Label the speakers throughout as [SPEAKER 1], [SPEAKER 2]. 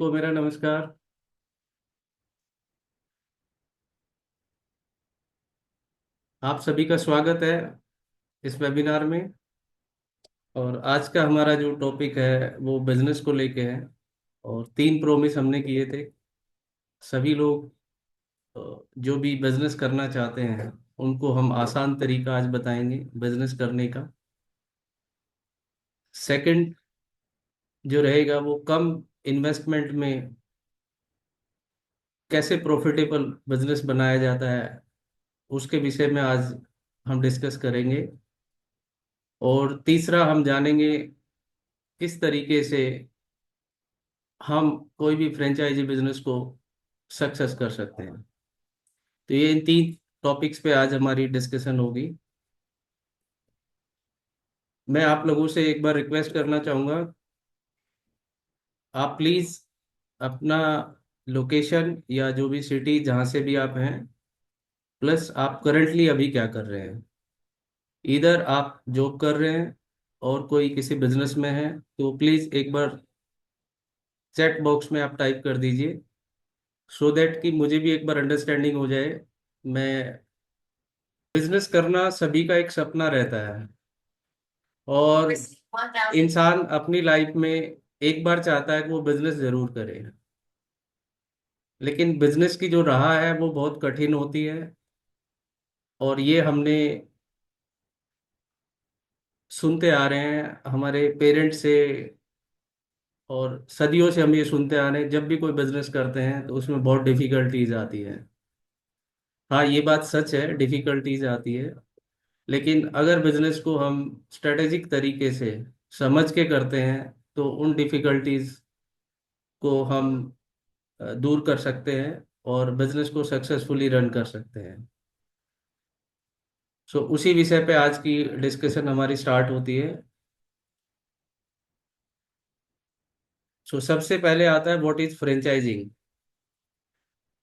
[SPEAKER 1] को मेरा नमस्कार। आप सभी का स्वागत है इस वेबिनार में। और आज का हमारा जो टॉपिक है वो बिजनेस को लेके है। और तीन प्रोमिस हमने किए थे। सभी लोग जो भी बिजनेस करना चाहते हैं उनको हम आसान तरीका आज बताएंगे बिजनेस करने का। सेकंड जो रहेगा वो कम इन्वेस्टमेंट में कैसे प्रॉफिटेबल बिजनेस बनाया जाता है, उसके विषय में आज हम डिस्कस करेंगे। और तीसरा हम जानेंगे किस तरीके से हम कोई भी फ्रेंचाइजी बिजनेस को सक्सेस कर सकते हैं। तो ये इन तीन टॉपिक्स पे आज हमारी डिस्कशन होगी। मैं आप लोगों से एक बार रिक्वेस्ट करना चाहूँगा, आप प्लीज़ अपना लोकेशन या जो भी सिटी जहाँ से भी आप हैं, प्लस आप करंटली अभी क्या कर रहे हैं। इधर आप जॉब कर रहे हैं और कोई किसी बिजनेस में है तो प्लीज़ एक बार चैट बॉक्स में आप टाइप कर दीजिए, सो दैट कि मुझे भी एक बार अंडरस्टैंडिंग हो जाए। मैं बिजनेस करना सभी का एक सपना रहता है और इंसान अपनी लाइफ में एक बार चाहता है कि वो बिजनेस जरूर करे। लेकिन बिजनेस की जो राह है वो बहुत कठिन होती है। और ये हमने सुनते आ रहे हैं हमारे पेरेंट्स से, और सदियों से हम ये सुनते आ रहे हैं जब भी कोई बिजनेस करते हैं तो उसमें बहुत डिफिकल्टीज आती है। हाँ, ये बात सच है, डिफिकल्टीज आती है। लेकिन अगर बिजनेस को हम स्ट्रेटेजिक तरीके से समझ के करते हैं तो उन डिफिकल्टीज को हम दूर कर सकते हैं और बिजनेस को सक्सेसफुली रन कर सकते हैं। सो उसी विषय पे आज की डिस्कशन हमारी स्टार्ट होती है। सो सबसे पहले आता है व्हाट इज फ्रेंचाइजिंग।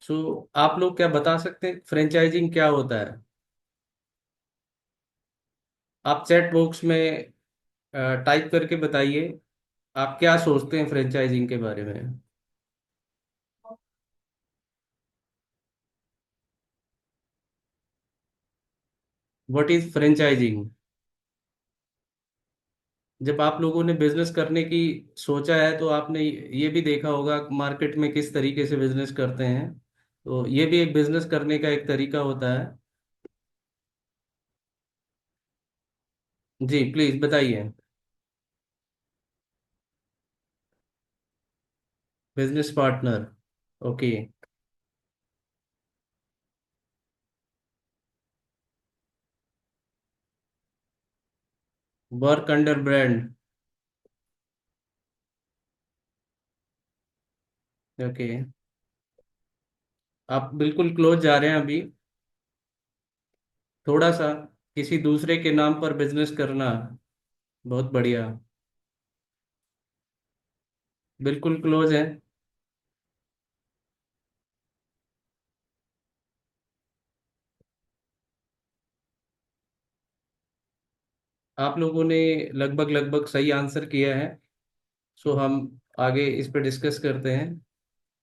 [SPEAKER 1] सो आप लोग क्या बता सकते हैं फ्रेंचाइजिंग क्या होता है। आप चैट बॉक्स में टाइप करके बताइए आप क्या सोचते हैं फ्रेंचाइजिंग के बारे में। What is franchising. जब आप लोगों ने बिजनेस करने की सोचा है तो आपने ये भी देखा होगा मार्केट में किस तरीके से बिजनेस करते हैं। तो ये भी एक बिजनेस करने का एक तरीका होता है। जी प्लीज बताइए। Business partner. Okay. Work under brand. Okay. आप बिल्कुल क्लोज जा रहे हैं अभी। थोड़ा सा किसी दूसरे के नाम पर बिजनेस करना। बहुत बढ़िया। बिल्कुल क्लोज है। आप लोगों ने लगभग लगभग सही आंसर किया है। सो हम आगे इस पे डिस्कस करते हैं।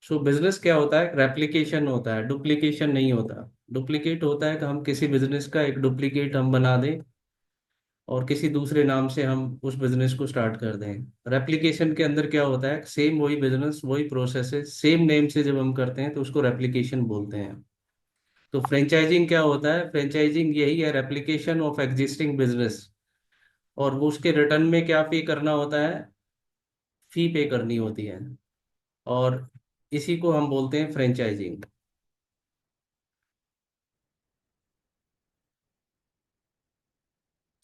[SPEAKER 1] सो बिजनेस क्या होता है, रेप्लिकेशन होता है, डुप्लीकेशन नहीं होता। डुप्लीकेट होता है कि हम किसी बिजनेस का एक डुप्लीकेट हम बना दें और किसी दूसरे नाम से हम उस बिजनेस को स्टार्ट कर दें। रेप्लिकेशन के अंदर क्या होता है, सेम वही बिजनेस वही प्रोसेस सेम नेम से जब हम करते हैं तो उसको रेप्लिकेशन बोलते हैं। तो फ्रेंचाइजिंग क्या होता है, फ्रेंचाइजिंग यही है, रेप्लिकेशन ऑफ एग्जिस्टिंग बिजनेस। और वो उसके रिटर्न में क्या पे करना होता है, फी पे करनी होती है। और इसी को हम बोलते हैं फ्रेंचाइजिंग।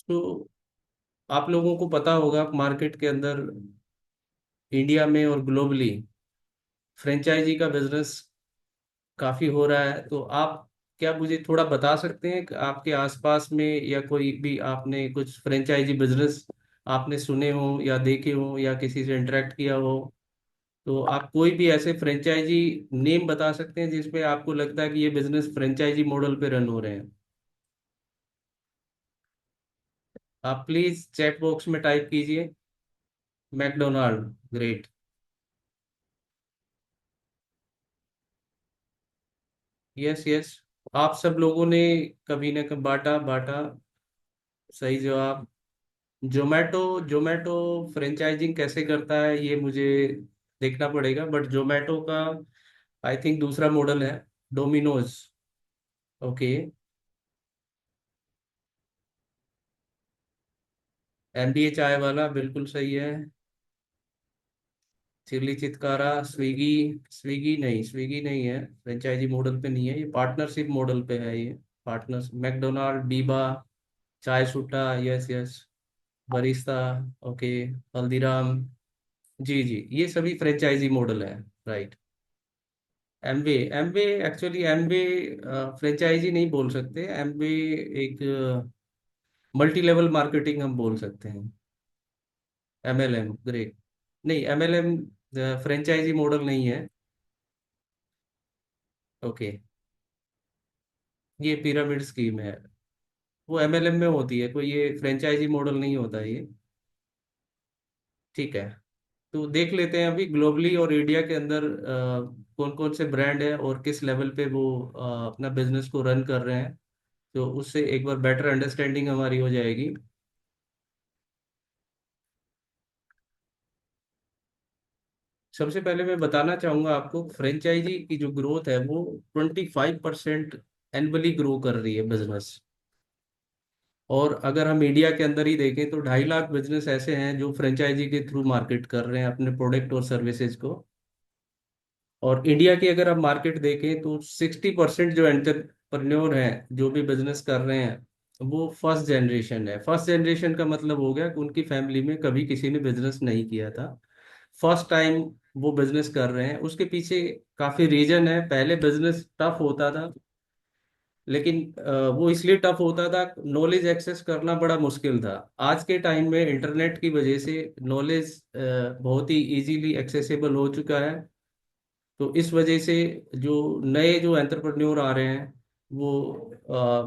[SPEAKER 1] तो आप लोगों को पता होगा मार्केट के अंदर इंडिया में और ग्लोबली फ्रेंचाइजी का बिजनेस काफी हो रहा है। तो आप क्या मुझे थोड़ा बता सकते हैं कि आपके आसपास में या कोई भी आपने कुछ फ्रेंचाइजी बिजनेस आपने सुने हो या देखे हो या किसी से इंटरेक्ट किया हो। तो आप कोई भी ऐसे फ्रेंचाइजी नेम बता सकते हैं जिसपे आपको लगता है कि ये बिजनेस फ्रेंचाइजी मॉडल पे रन हो रहे हैं। आप प्लीज चैट बॉक्स में टाइप कीजिए मैकडोनाल्ड। ग्रेट। यस यस, आप सब लोगों ने कभी ना कभी बाटा बाटा। सही जवाब। जोमेटो। जोमेटो फ्रेंचाइजिंग कैसे करता है ये मुझे देखना पड़ेगा, बट जोमेटो का आई थिंक दूसरा मॉडल है, डोमिनोज। ओके। एमबीए चाय वाला बिल्कुल सही है। Chilli Chitkara Swiggy. स्विगी नहीं, स्विगी नहीं है, फ्रेंचाइजी मॉडल पे नहीं है, ये पार्टनरशिप मॉडल पे है ये। Partners McDonald, Biba, Chai Sutta, yes yes, Barista. Okay. Haldiram. जी जी, ये सभी फ्रेंचाइजी मॉडल है। Right. Amway. Amway actually Amway franchisee नहीं बोल सकते, एमवे एक मल्टी लेवल मार्केटिंग हम बोल सकते हैं। MLM, great. नहीं, एमएलएम फ्रेंचाइजी मॉडल नहीं है। ओके। ये पिरामिड स्कीम है, वो एमएलएम में होती है, कोई ये फ्रेंचाइजी मॉडल नहीं होता ये। ठीक है। तो देख लेते हैं अभी ग्लोबली और इंडिया के अंदर कौन कौन से ब्रांड है और किस लेवल पे वो अपना बिजनेस को रन कर रहे हैं। तो उससे एक बार बेटर अंडरस्टैंडिंग हमारी हो जाएगी। सबसे पहले मैं बताना चाहूंगा आपको, फ्रेंचाइजी की जो ग्रोथ है वो 25% एनुअली ग्रो कर रही है बिजनेस। और अगर हम इंडिया के अंदर ही देखें तो 2.5 लाख बिजनेस ऐसे हैं जो फ्रेंचाइजी के थ्रू मार्केट कर रहे हैं अपने प्रोडक्ट और सर्विसेज को। और इंडिया की अगर हम मार्केट देखें तो 60% जो एंटरप्रेन्योर हैं जो भी बिजनेस कर रहे हैं वो फर्स्ट जनरेशन है। फर्स्ट जनरेशन का मतलब हो गया कि उनकी फैमिली में कभी किसी ने बिजनेस नहीं किया था, फर्स्ट टाइम वो बिजनेस कर रहे हैं। उसके पीछे काफी रीजन है। पहले बिजनेस टफ होता था, लेकिन वो इसलिए टफ होता था, नॉलेज एक्सेस करना बड़ा मुश्किल था। आज के टाइम में इंटरनेट की वजह से नॉलेज बहुत ही इजीली एक्सेसिबल हो चुका है। तो इस वजह से जो नए जो एंटरप्रेन्योर आ रहे हैं वो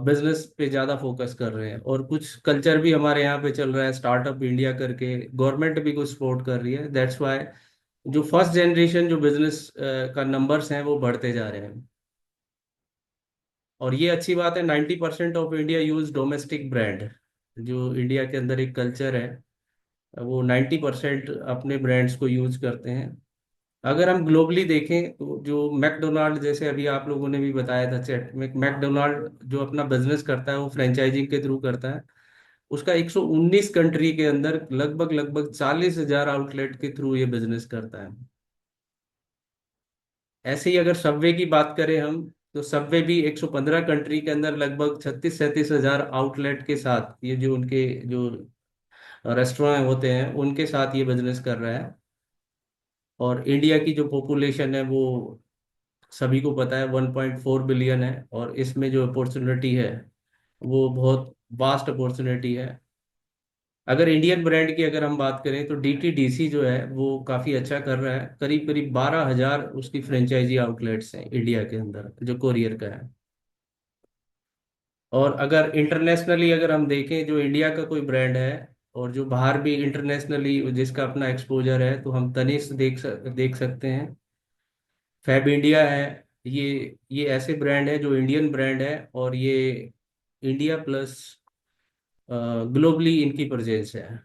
[SPEAKER 1] बिजनेस पे ज़्यादा फोकस कर रहे हैं। और कुछ कल्चर भी हमारे यहाँ पे चल रहा है, स्टार्टअप इंडिया करके, गवर्नमेंट भी कुछ सपोर्ट कर रही है। दैट्स वाई जो फर्स्ट जनरेशन जो बिजनेस का नंबर्स हैं वो बढ़ते जा रहे हैं। और ये अच्छी बात है, 90% of India use domestic brand. जो इंडिया के अंदर एक कल्चर है, वो 90% अपने ब्रांड्स को यूज करते हैं। अगर हम ग्लोबली देखें तो जो मैकडोनाल्ड, जैसे अभी आप लोगों ने भी बताया था चैट में, मैकडोनाल्ड जो अपना बिजनेस करता है वो फ्रेंचाइजिंग के थ्रू करता है। उसका 119 कंट्री के अंदर लगभग लगभग 40,000 आउटलेट के थ्रू ये बिजनेस करता है। ऐसे ही अगर सबवे की बात करें हम, तो सबवे भी 115 कंट्री के अंदर लगभग 36-37 हजार आउटलेट के साथ, ये जो उनके जो रेस्टोरेंट होते हैं उनके साथ ये बिजनेस कर रहा है। और इंडिया की जो पॉपुलेशन है वो सभी को पता है 1.4 बिलियन है, और इसमें जो अपॉर्चुनिटी है वो बहुत वास्ट अपॉर्चुनिटी है। अगर इंडियन ब्रांड की अगर हम बात करें तो डीटीडीसी जो है वो काफ़ी अच्छा कर रहा है, करीब करीब 12,000 उसकी फ्रेंचाइजी आउटलेट्स हैं इंडिया के अंदर जो कोरियर का है। और अगर इंटरनेशनली अगर हम देखें, जो इंडिया का कोई ब्रांड है और जो बाहर भी इंटरनेशनली जिसका अपना एक्सपोजर है, तो हम तनिष्क देख सकते हैं, फैब इंडिया है। ये ऐसे ब्रांड है जो इंडियन ब्रांड है, और ये इंडिया प्लस ग्लोबली इनकी प्रेजेंस है।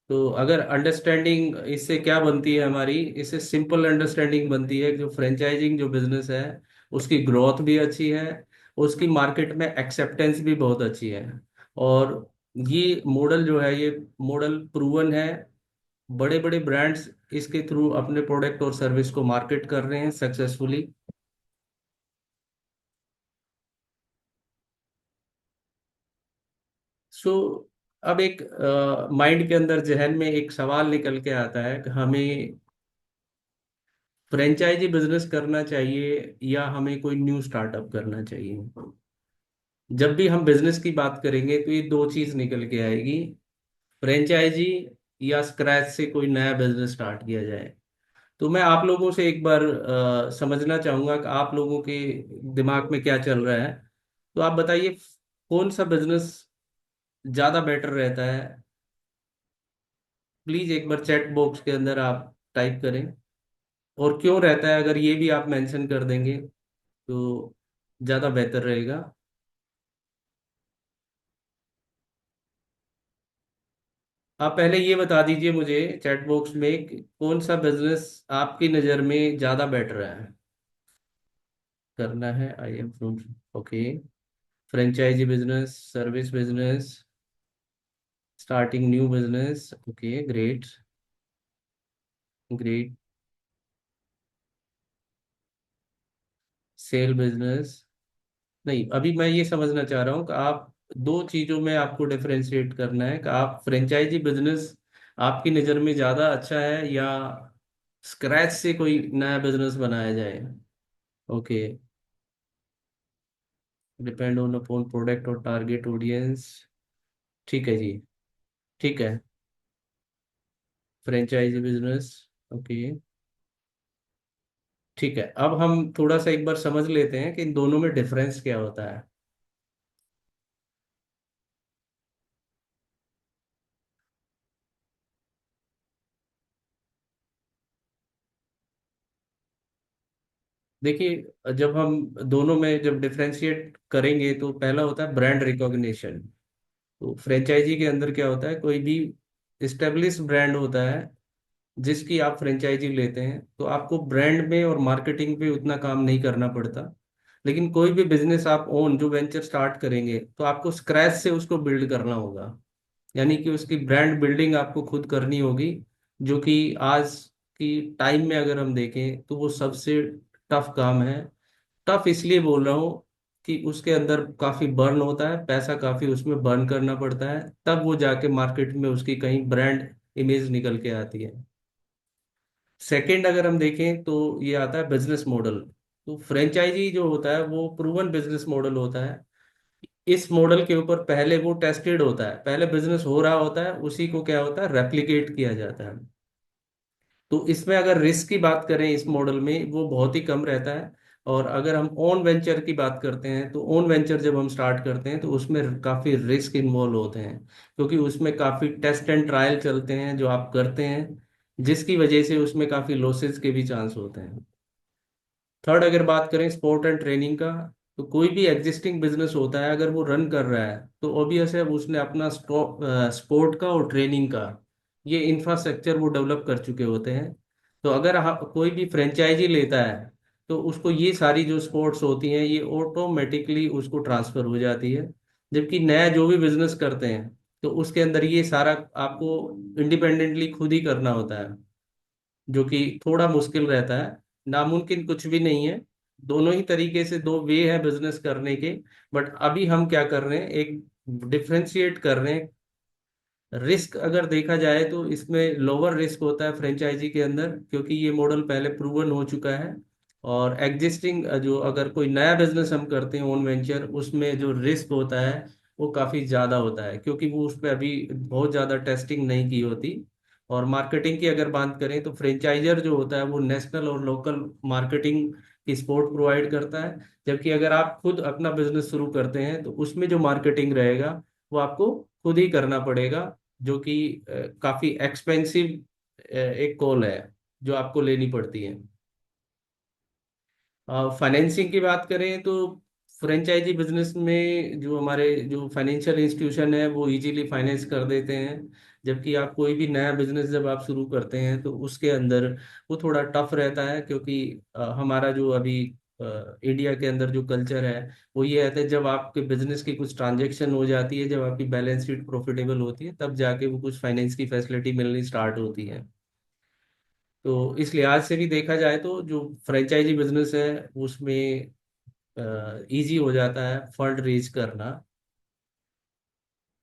[SPEAKER 1] तो अगर अंडरस्टैंडिंग इससे क्या बनती है हमारी, इससे सिंपल अंडरस्टैंडिंग बनती है कि जो फ्रेंचाइजिंग जो बिजनेस है उसकी ग्रोथ भी अच्छी है, उसकी मार्केट में एक्सेप्टेंस भी बहुत अच्छी है। और ये मॉडल जो है ये मॉडल प्रूवन है। बड़े बड़े ब्रांड्स इसके थ्रू अपने प्रोडक्ट और सर्विस को मार्केट कर रहे हैं सक्सेसफुली। सो अब एक माइंड के अंदर, जहन में एक सवाल निकल के आता है कि हमें फ्रेंचाइजी बिजनेस करना चाहिए या हमें कोई न्यू स्टार्टअप करना चाहिए। जब भी हम बिजनेस की बात करेंगे तो ये दो चीज निकल के आएगी, फ्रेंचाइजी या स्क्रैच से कोई नया बिजनेस स्टार्ट किया जाए। तो मैं आप लोगों से एक बार समझना चाहूंगा कि आप लोगों के दिमाग में क्या चल रहा है। तो आप बताइए, कौन सा बिजनेस ज्यादा बेटर रहता है। प्लीज एक बार चैट बॉक्स के अंदर आप टाइप करें, और क्यों रहता है अगर ये भी आप मेंशन कर देंगे तो। ज़्यादा बेहतर रहेगा। आप पहले ये बता दीजिए मुझे चैट बॉक्स में कि कौन सा बिजनेस आपकी नज़र में ज़्यादा बेटर है करना है। I am fruit. Okay. Franchisee business, service business, starting new business. Okay, great. Great. Sale business. नहीं, अभी मैं ये समझना चाह रहा हूँ कि आप दो चीजों में आपको डिफरेंशिएट करना है कि आप फ्रेंचाइजी बिजनेस आपकी नज़र में ज्यादा अच्छा है या स्क्रैच से कोई नया बिजनेस बनाया जाए। Okay. Depend on upon product और टारगेट ऑडियंस। ठीक है जी। ठीक है। Franchisee business. ओके। ठीक है, अब हम थोड़ा सा एक बार समझ लेते हैं कि इन दोनों में डिफरेंस क्या होता है। देखिए, जब हम दोनों में जब डिफरेंशिएट करेंगे तो पहला होता है ब्रांड रिकॉग्निशन। तो फ्रेंचाइजी के अंदर क्या होता है, कोई भी इस्टेब्लिश ब्रांड होता है जिसकी आप फ्रेंचाइजी लेते हैं तो आपको ब्रांड में और मार्केटिंग पे उतना काम नहीं करना पड़ता। लेकिन कोई भी बिजनेस आप ओन जो वेंचर स्टार्ट करेंगे तो आपको स्क्रैच से उसको बिल्ड करना होगा। यानी कि उसकी ब्रांड बिल्डिंग आपको खुद करनी होगी, जो कि आज की टाइम में अगर हम देखें तो वो सबसे टफ काम है। टफ इसलिए बोल रहा हूँ कि उसके अंदर काफी बर्न होता है, पैसा काफी उसमें बर्न करना पड़ता है, तब वो जाके मार्केट में उसकी कहीं ब्रांड इमेज निकल के आती है। सेकंड अगर हम देखें तो ये आता है बिजनेस मॉडल। तो फ्रेंचाइजी जो होता है वो प्रूवन बिजनेस मॉडल होता है। इस मॉडल के ऊपर पहले वो टेस्टेड होता है, पहले बिजनेस हो रहा होता है, उसी को क्या होता है, रेप्लिकेट किया जाता है। तो इसमें अगर रिस्क की बात करें इस मॉडल में वो बहुत ही कम रहता है। और अगर हम ओन वेंचर की बात करते हैं तो ओन वेंचर जब हम स्टार्ट करते हैं तो उसमें काफ़ी रिस्क इन्वॉल्व होते हैं, क्योंकि उसमें काफ़ी टेस्ट एंड ट्रायल चलते हैं जो आप करते हैं, जिसकी वजह से उसमें काफ़ी लॉसेस के भी चांस होते हैं। थर्ड अगर बात करें स्पोर्ट एंड ट्रेनिंग का, तो कोई भी एग्जिस्टिंग बिजनेस होता है अगर वो रन कर रहा है तो ऑब्वियस है उसने अपना स्पोर्ट का और ट्रेनिंग का ये इंफ्रास्ट्रक्चर वो डेवलप कर चुके होते हैं। तो अगर कोई भी फ्रेंचाइजी लेता है तो उसको ये सारी जो स्पोर्ट्स होती हैं ये ऑटोमेटिकली उसको ट्रांसफर हो जाती है। जबकि नया जो भी बिजनेस करते हैं तो उसके अंदर ये सारा आपको इंडिपेंडेंटली खुद ही करना होता है, जो कि थोड़ा मुश्किल रहता है। नामुमकिन कुछ भी नहीं है। दोनों ही तरीके से दो वे है बिजनेस करने के। बट अभी हम क्या कर रहे हैं, एक डिफरेंशिएट कर रहे हैं। रिस्क अगर देखा जाए तो इसमें लोअर रिस्क होता है फ्रेंचाइजी के अंदर, क्योंकि ये मॉडल पहले प्रूवन हो चुका है। और एग्जिस्टिंग जो अगर कोई नया बिजनेस हम करते हैं ओन वेंचर, उसमें जो रिस्क होता है वो काफ़ी ज़्यादा होता है, क्योंकि वो उस पर अभी बहुत ज़्यादा टेस्टिंग नहीं की होती। और मार्केटिंग की अगर बात करें तो फ्रेंचाइजर जो होता है वो नेशनल और लोकल मार्केटिंग की सपोर्ट प्रोवाइड करता है। जबकि अगर आप खुद अपना बिजनेस शुरू करते हैं तो उसमें जो मार्केटिंग रहेगा वो आपको खुद ही करना पड़ेगा, जो कि काफी एक्सपेंसिव एक कॉल है जो आपको लेनी पड़ती है। फाइनेंसिंग की बात करें तो फ्रेंचाइजी बिजनेस में जो हमारे जो फाइनेंशियल इंस्टीट्यूशन है वो इजीली फाइनेंस कर देते हैं। जबकि आप कोई भी नया बिजनेस जब आप शुरू करते हैं तो उसके अंदर वो थोड़ा टफ रहता है, क्योंकि हमारा जो अभी इंडिया के अंदर जो कल्चर है वो ये रहता है, जब आपके बिजनेस की कुछ ट्रांजेक्शन हो जाती है, जब आपकी बैलेंस शीट प्रॉफिटेबल होती है, तब जाके वो कुछ फाइनेंस की फैसिलिटी मिलनी स्टार्ट होती है। तो इस लिहाज से भी देखा जाए तो जो फ्रेंचाइजी बिजनेस है उसमें इजी हो जाता है फंड रेज करना।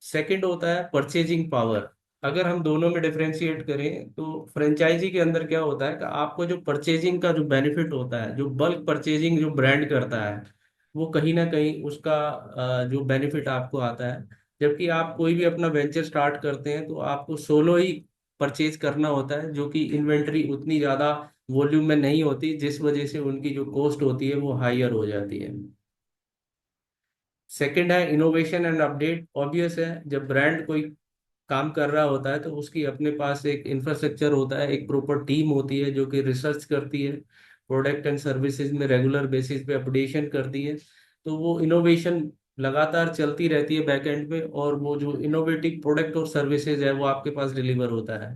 [SPEAKER 1] सेकंड होता है परचेजिंग पावर। अगर हम दोनों में डिफरेंशिएट करें तो फ्रेंचाइजी के अंदर क्या होता है कि आपको जो परचेजिंग का जो बेनिफिट होता है, जो बल्क परचेजिंग जो ब्रांड करता है, वो कहीं ना कहीं उसका जो बेनिफिट आपको आता है। जबकि आप कोई भी अपना वेंचर स्टार्ट करते हैं तो आपको सोलो ही परचेज करना होता है, जो कि इन्वेंट्री उतनी ज़्यादा वॉल्यूम में नहीं होती, जिस वजह से उनकी जो कॉस्ट होती है वो हायर हो जाती है। सेकंड है इनोवेशन एंड अपडेट। ऑब्वियस है, जब ब्रांड कोई काम कर रहा होता है तो उसकी अपने पास एक इंफ्रास्ट्रक्चर होता है, एक प्रॉपर टीम होती है जो कि रिसर्च करती है, प्रोडक्ट एंड सर्विसेज में रेगुलर बेसिस पे अपडेशन करती है। तो वो इनोवेशन लगातार चलती रहती है बैक एंड पे, और वो जो इनोवेटिव प्रोडक्ट और सर्विसेज है वो आपके पास डिलीवर होता है।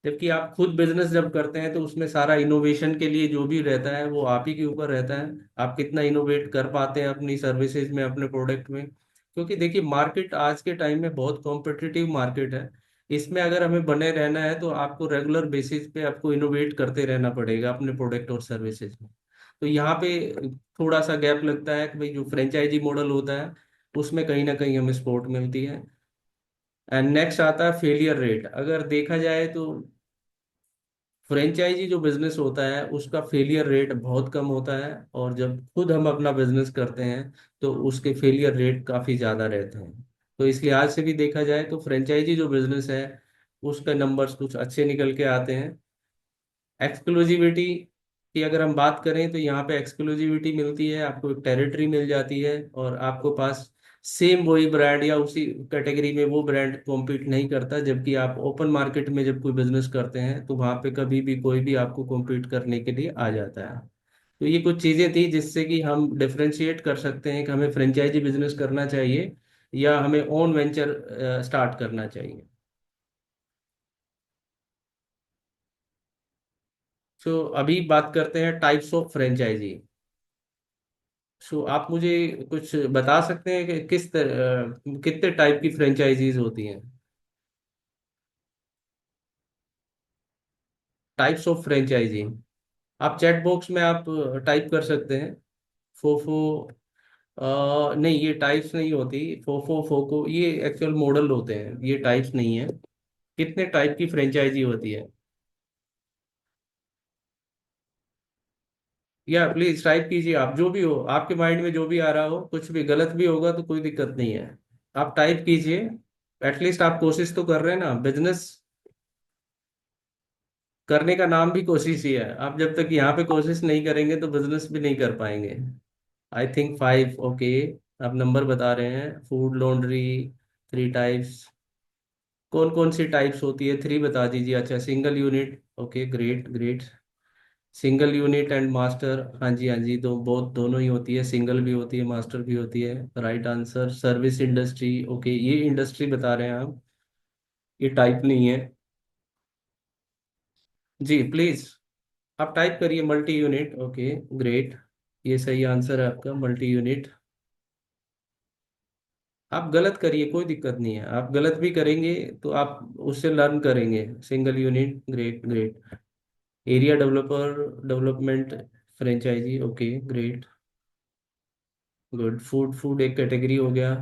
[SPEAKER 1] जबकि आप खुद बिजनेस जब करते हैं तो उसमें सारा इनोवेशन के लिए जो भी रहता है वो आप ही के ऊपर रहता है। आप कितना इनोवेट कर पाते हैं अपनी सर्विसेज में, अपने प्रोडक्ट में। क्योंकि देखिए, मार्केट आज के टाइम में बहुत कॉम्पिटिटिव मार्केट है। इसमें अगर हमें बने रहना है तो आपको रेगुलर बेसिस पे आपको इनोवेट करते रहना पड़ेगा अपने प्रोडक्ट और सर्विसेज में। तो यहाँ पे थोड़ा सा गैप लगता है कि भाई जो फ्रेंचाइजी मॉडल होता है उसमें कहीं ना कहीं हमें सपोर्ट मिलती है। एंड नेक्स्ट आता है फेलियर रेट। अगर देखा जाए तो फ्रेंचाइजी जो बिजनेस होता है उसका फेलियर रेट बहुत कम होता है, और जब खुद हम अपना बिजनेस करते हैं तो उसके फेलियर रेट काफी ज्यादा रहते हैं। तो इसलिए आज से भी देखा जाए तो फ्रेंचाइजी जो बिजनेस है उसका नंबर्स कुछ अच्छे निकल के आते हैं। एक्सक्लूसिविटी की अगर हम बात करें तो यहाँ पे एक्सक्लूसिविटी मिलती है, आपको एक टेरिटरी मिल जाती है, और आपको पास सेम वही ब्रांड या उसी कैटेगरी में वो ब्रांड कॉम्पीट नहीं करता। जबकि आप ओपन मार्केट में जब कोई बिजनेस करते हैं तो वहाँ पे कभी भी कोई भी आपको कॉम्पीट करने के लिए आ जाता है। तो ये कुछ चीज़ें थी जिससे कि हम डिफरेंशिएट कर सकते हैं कि हमें फ्रेंचाइजी बिजनेस करना चाहिए या हमें ओन वेंचर स्टार्ट करना चाहिए। सो अभी बात करते हैं टाइप्स ऑफ फ्रेंचाइजी। सो आप मुझे कुछ बता सकते हैं कि कितने टाइप की फ्रेंचाइजीज होती हैं? टाइप्स ऑफ फ्रेंचाइजी आप चैट बॉक्स में आप टाइप कर सकते हैं। फोफो नहीं, ये टाइप्स नहीं होती। फोफो फोको ये एक्चुअल मॉडल होते हैं, ये टाइप्स नहीं है। कितने टाइप की फ्रेंचाइजी होती है? या प्लीज टाइप कीजिए, आप जो भी हो, आपके माइंड में जो भी आ रहा हो, कुछ भी गलत भी होगा तो कोई दिक्कत नहीं है। आप टाइप कीजिए। एटलीस्ट आप कोशिश तो कर रहे हैं ना। बिजनेस करने का नाम भी कोशिश ही है। आप जब तक यहाँ पे कोशिश नहीं करेंगे तो बिजनेस भी नहीं कर पाएंगे। I think 5, okay. आप नंबर बता रहे हैं, फूड लॉन्ड्री, 3 टाइप्स। कौन कौन सी टाइप्स होती है? 3 बता दीजिए। अच्छा, single unit, okay, great great. Single unit and master, हाँ जी हाँ जी, दो बहुत दोनों ही होती है, सिंगल भी होती है मास्टर भी होती है। Right answer. Service industry, okay, ये इंडस्ट्री बता रहे हैं आप, ये टाइप नहीं है। जी प्लीज आप टाइप करिए मल्टी यूनिट, ओके, ग्रेट। ये सही आंसर है आपका, मल्टी यूनिट। आप गलत करिए, कोई दिक्कत नहीं है, आप गलत भी करेंगे तो आप उससे लर्न करेंगे। Single unit, great great. Area developer, development franchisee, okay, great, good. Food, food एक कैटेगरी हो गया।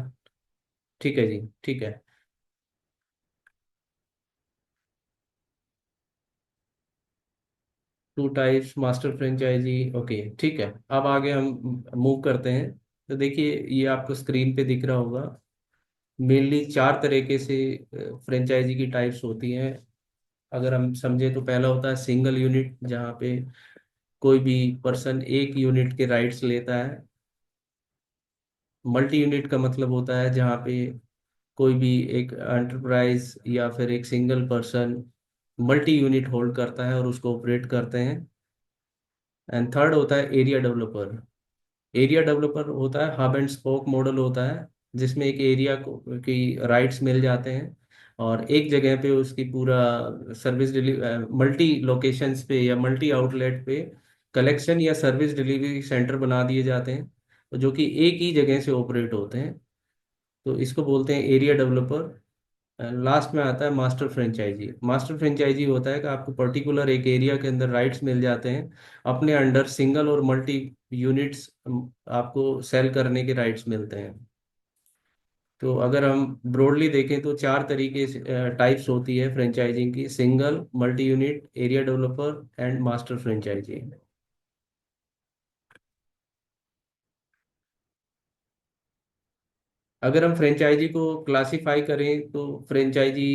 [SPEAKER 1] ठीक है जी, ठीक है। 2 टाइप्स मास्टर फ्रेंचाइजी, ओके, ठीक है। अब आगे हम मूव करते हैं। तो देखिए, ये आपको स्क्रीन पे दिख रहा होगा। मेनली 4 तरीके से फ्रेंचाइजी की टाइप्स होती हैं। अगर हम समझे तो पहला होता है सिंगल यूनिट, जहाँ पे कोई भी पर्सन एक यूनिट के राइट्स लेता है। मल्टी यूनिट का मतलब होता है जहाँ पे कोई भी एक एंटरप्राइज या फिर एक single person multi unit hold करता है और उसको ऑपरेट करते हैं। एंड थर्ड होता है एरिया डेवलपर। एरिया डेवलपर होता है हब एंड स्पोक मॉडल होता है, जिसमें एक एरिया को की राइट्स मिल जाते हैं और एक जगह पे उसकी पूरा सर्विस मल्टी लोकेशंस पे या मल्टी आउटलेट पे कलेक्शन या सर्विस डिलीवरी सेंटर बना दिए जाते हैं, जो कि एक ही जगह से ऑपरेट होते हैं। तो इसको बोलते हैं एरिया डेवलपर। लास्ट में आता है मास्टर फ्रेंचाइजी। मास्टर फ्रेंचाइजी होता है कि आपको पर्टिकुलर एक एरिया के अंदर राइट्स मिल जाते हैं, अपने अंडर सिंगल और मल्टी यूनिट्स आपको सेल करने के राइट्स मिलते हैं। तो अगर हम ब्रॉडली देखें तो 4 तरीके से टाइप्स होती है फ्रेंचाइजिंग की: single, multi unit, area developer and master franchisee. अगर हम फ्रेंचाइजी को क्लासिफाई करें तो फ्रेंचाइजी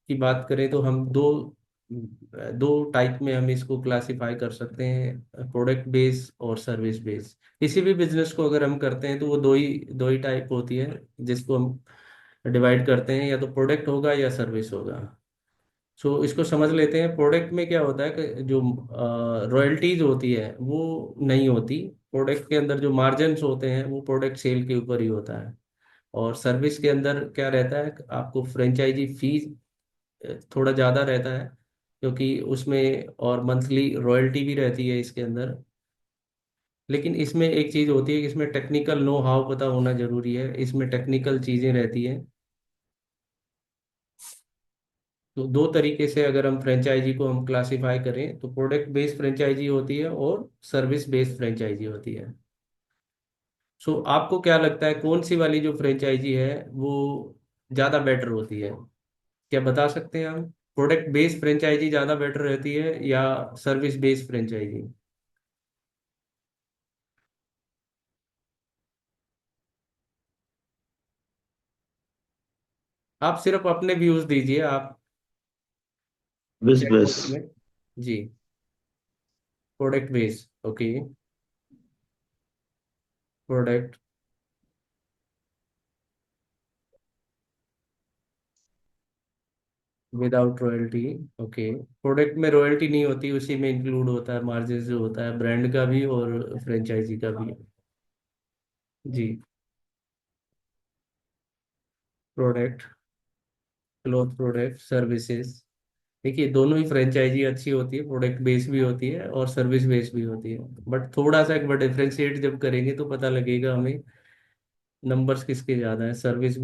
[SPEAKER 1] की बात करें तो हम दो दो टाइप में हम इसको क्लासिफाई कर सकते हैं: प्रोडक्ट बेस और सर्विस बेस। किसी भी बिजनेस को अगर हम करते हैं तो वो दो ही टाइप होती है, जिसको हम डिवाइड करते हैं, या तो प्रोडक्ट होगा या सर्विस होगा। सो इसको समझ लेते हैं। प्रोडक्ट में क्या होता है कि जो रॉयल्टीज होती है वो नहीं होती। प्रोडक्ट के अंदर जो मार्जिन्स होते हैं वो प्रोडक्ट सेल के ऊपर ही होता है। और सर्विस के अंदर क्या रहता है, आपको फ्रेंचाइजी फीस थोड़ा ज़्यादा रहता है, क्योंकि उसमें और मंथली रॉयल्टी भी रहती है इसके अंदर। लेकिन इसमें एक चीज़ होती है कि इसमें टेक्निकल नो हाउ पता होना जरूरी है, इसमें टेक्निकल चीज़ें रहती हैं। तो दो तरीके से अगर हम फ्रेंचाइजी को हम क्लासिफाई करें तो प्रोडक्ट बेस्ड फ्रेंचाइजी होती है और सर्विस बेस्ड फ्रेंचाइजी होती है। सो आपको क्या लगता है कौन सी वाली जो फ्रेंचाइजी है वो ज़्यादा बेटर होती है? क्या बता सकते हैं हम? प्रोडक्ट बेस्ड फ्रेंचाइजी ज़्यादा बेटर रहती है या सर्विस बेस्ड फ्रेंचाइजी? आप सिर्फ अपने व्यूज दीजिए आप
[SPEAKER 2] बस
[SPEAKER 1] चैट
[SPEAKER 2] बस।
[SPEAKER 1] बॉक्स में। जी। Product based, okay. Product without royalty, okay. Product में रॉयल्टी नहीं होती, उसी में इंक्लूड होता है मार्जिन जो होता है ब्रांड का भी और फ्रेंचाइजी का भी। जी। Product, cloth product services. देखिए दोनों ही फ्रेंचाइजी अच्छी होती है, प्रोडक्ट बेस भी होती है और सर्विस बेस भी होती है, बट थोड़ा सा एक बार डिफ्रेंशिएट जब करेंगे तो पता लगेगा हमें नंबर्स किसके ज़्यादा है। Service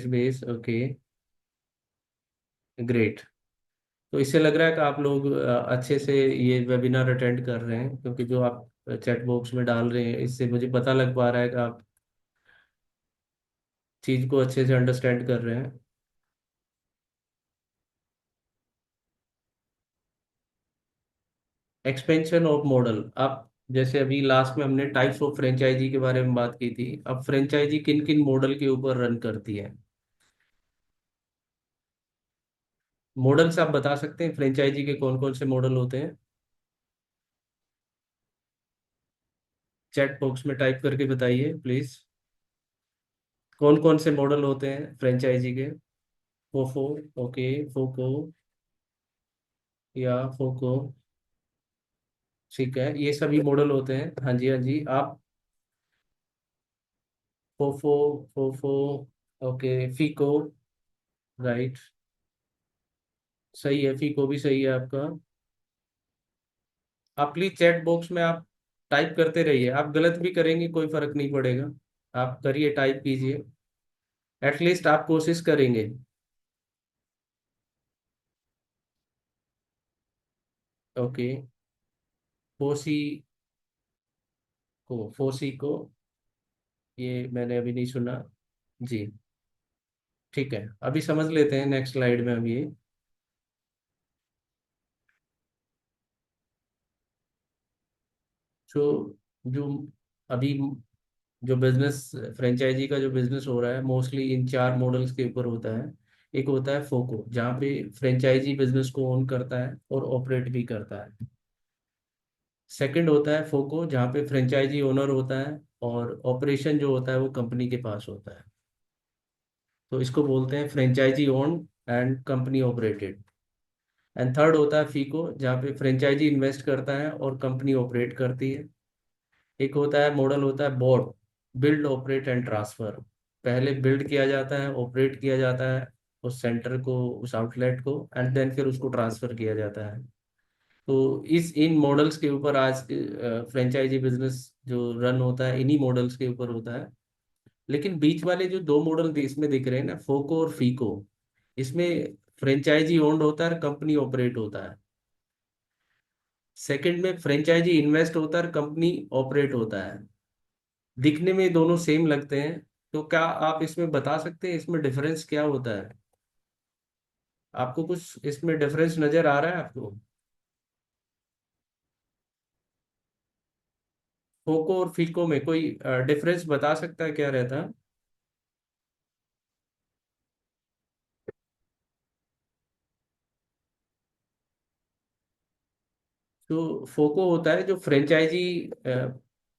[SPEAKER 1] base, okay. ग्रेट। तो इससे लग रहा है कि आप लोग अच्छे से ये वेबिनार अटेंड कर रहे हैं, क्योंकि जो आप चैट बॉक्स में डाल रहे हैं इससे मुझे पता लग पा रहा है कि आप चीज़ को अच्छे से अंडरस्टैंड कर रहे हैं। एक्सपेंशन ऑफ मॉडल, आप जैसे अभी लास्ट में हमने टाइप्स ऑफ फ्रेंचाइजी के बारे में बात की थी, अब फ्रेंचाइजी किन किन मॉडल के ऊपर रन करती है? मॉडल्स आप बता सकते हैं फ्रेंचाइजी के कौन कौन से मॉडल होते हैं? चैट बॉक्स में टाइप करके बताइए प्लीज। कौन कौन से मॉडल होते हैं फ्रेंचाइजी के? फोफो, ओके। फोको या फोको, ठीक है, ये सभी मॉडल होते हैं। हाँ जी, हाँ जी, आप फोफो, फोफो, ओके। फीको, राइट। सही है, फीको भी सही है आपका। आप प्लीज चैट बॉक्स में आप टाइप करते रहिए, आप गलत भी करेंगे कोई फर्क नहीं पड़ेगा, आप करिए, टाइप कीजिए, एटलीस्ट आप कोशिश करेंगे। ओके। फोसी फोसी को, ये मैंने अभी नहीं सुना। जी। ठीक है, अभी समझ लेते हैं नेक्स्ट स्लाइड में हम ये। जो जो अभी जो बिजनेस फ्रेंचाइजी का जो बिजनेस हो रहा है मोस्टली इन चार मॉडल्स के ऊपर होता है। एक होता है फोको, जहाँ पे फ्रेंचाइजी बिजनेस को ओन करता है और ऑपरेट भी करता है। सेकंड होता है फोको, जहाँ पे फ्रेंचाइजी ओनर होता है और ऑपरेशन जो होता है वो कंपनी के पास होता है। तो इसको बोलते हैं franchisee own and company operated. And third होता है फीको, जहाँ पे फ्रेंचाइजी इन्वेस्ट करता है और कंपनी ऑपरेट करती है। एक होता है मॉडल होता है boat, build operate and transfer. पहले बिल्ड किया जाता है, ऑपरेट किया जाता है उस सेंटर को, उस आउटलेट को, एंड देन फिर उसको ट्रांसफर किया जाता है। तो इस इन मॉडल्स के ऊपर आज फ्रेंचाइजी बिजनेस जो रन होता है इन्हीं मॉडल्स के ऊपर होता है। लेकिन बीच वाले जो दो मॉडल इसमें दिख रहे हैं ना, फोको और फीको, इसमें फ्रेंचाइजी ओन्ड होता है, कंपनी ऑपरेट होता है। सेकंड में फ्रेंचाइजी इन्वेस्ट होता है, कंपनी ऑपरेट होता है। दिखने में दोनों सेम लगते हैं, तो क्या आप इसमें बता सकते हैं इसमें डिफरेंस क्या होता है? आपको कुछ इसमें डिफरेंस नजर आ रहा है आपको? फोको और फीको में कोई डिफरेंस बता सकता है क्या रहता है? तो फोको होता है जो फ्रेंचाइजी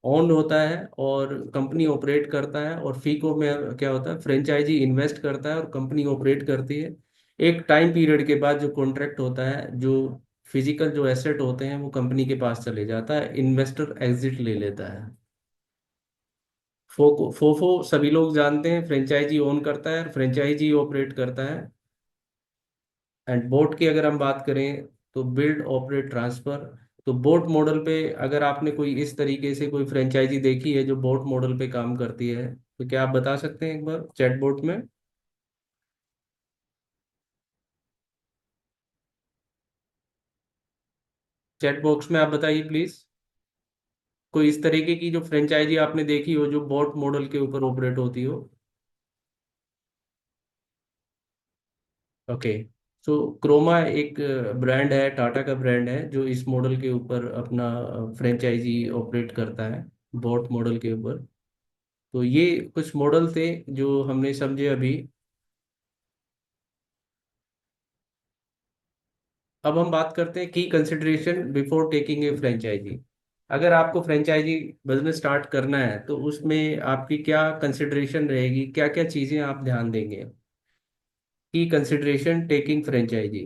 [SPEAKER 1] ओन्ड होता है और कंपनी ऑपरेट करता है, और फीको में क्या होता है, फ्रेंचाइजी इन्वेस्ट करता है और कंपनी ऑपरेट करती है। एक टाइम पीरियड के बाद जो कॉन्ट्रैक्ट होता है, जो फिजिकल जो एसेट होते हैं वो कंपनी के पास चले जाता है, इन्वेस्टर एग्जिट ले लेता है। फोफो सभी लोग जानते हैं, फ्रेंचाइजी ओन करता है, फ्रेंचाइजी ऑपरेट करता है। एंड बोट की अगर हम बात करें तो बिल्ड ऑपरेट ट्रांसफर। तो बोट मॉडल पे अगर आपने कोई इस तरीके से कोई फ्रेंचाइजी देखी है जो बोट मॉडल पे काम करती है, तो क्या आप बता सकते हैं एक बार चैटबॉट में? चैट बॉक्स में आप बताइए प्लीज, कोई इस तरीके की जो फ्रेंचाइजी आपने देखी हो जो बोट मॉडल के ऊपर ऑपरेट होती हो। ओके। सो क्रोमा एक ब्रांड है, टाटा का ब्रांड है, जो इस मॉडल के ऊपर अपना फ्रेंचाइजी ऑपरेट करता है, बोट मॉडल के ऊपर। तो ये कुछ मॉडल थे जो हमने समझे अभी। अब हम बात करते हैं की consideration before taking a franchise. अगर आपको फ्रेंचाइजी बिजनेस स्टार्ट करना है तो उसमें आपकी क्या कंसिडरेशन रहेगी, क्या क्या चीज़ें आप ध्यान देंगे? की कंसिडरेशन टेकिंग फ्रेंचाइजी।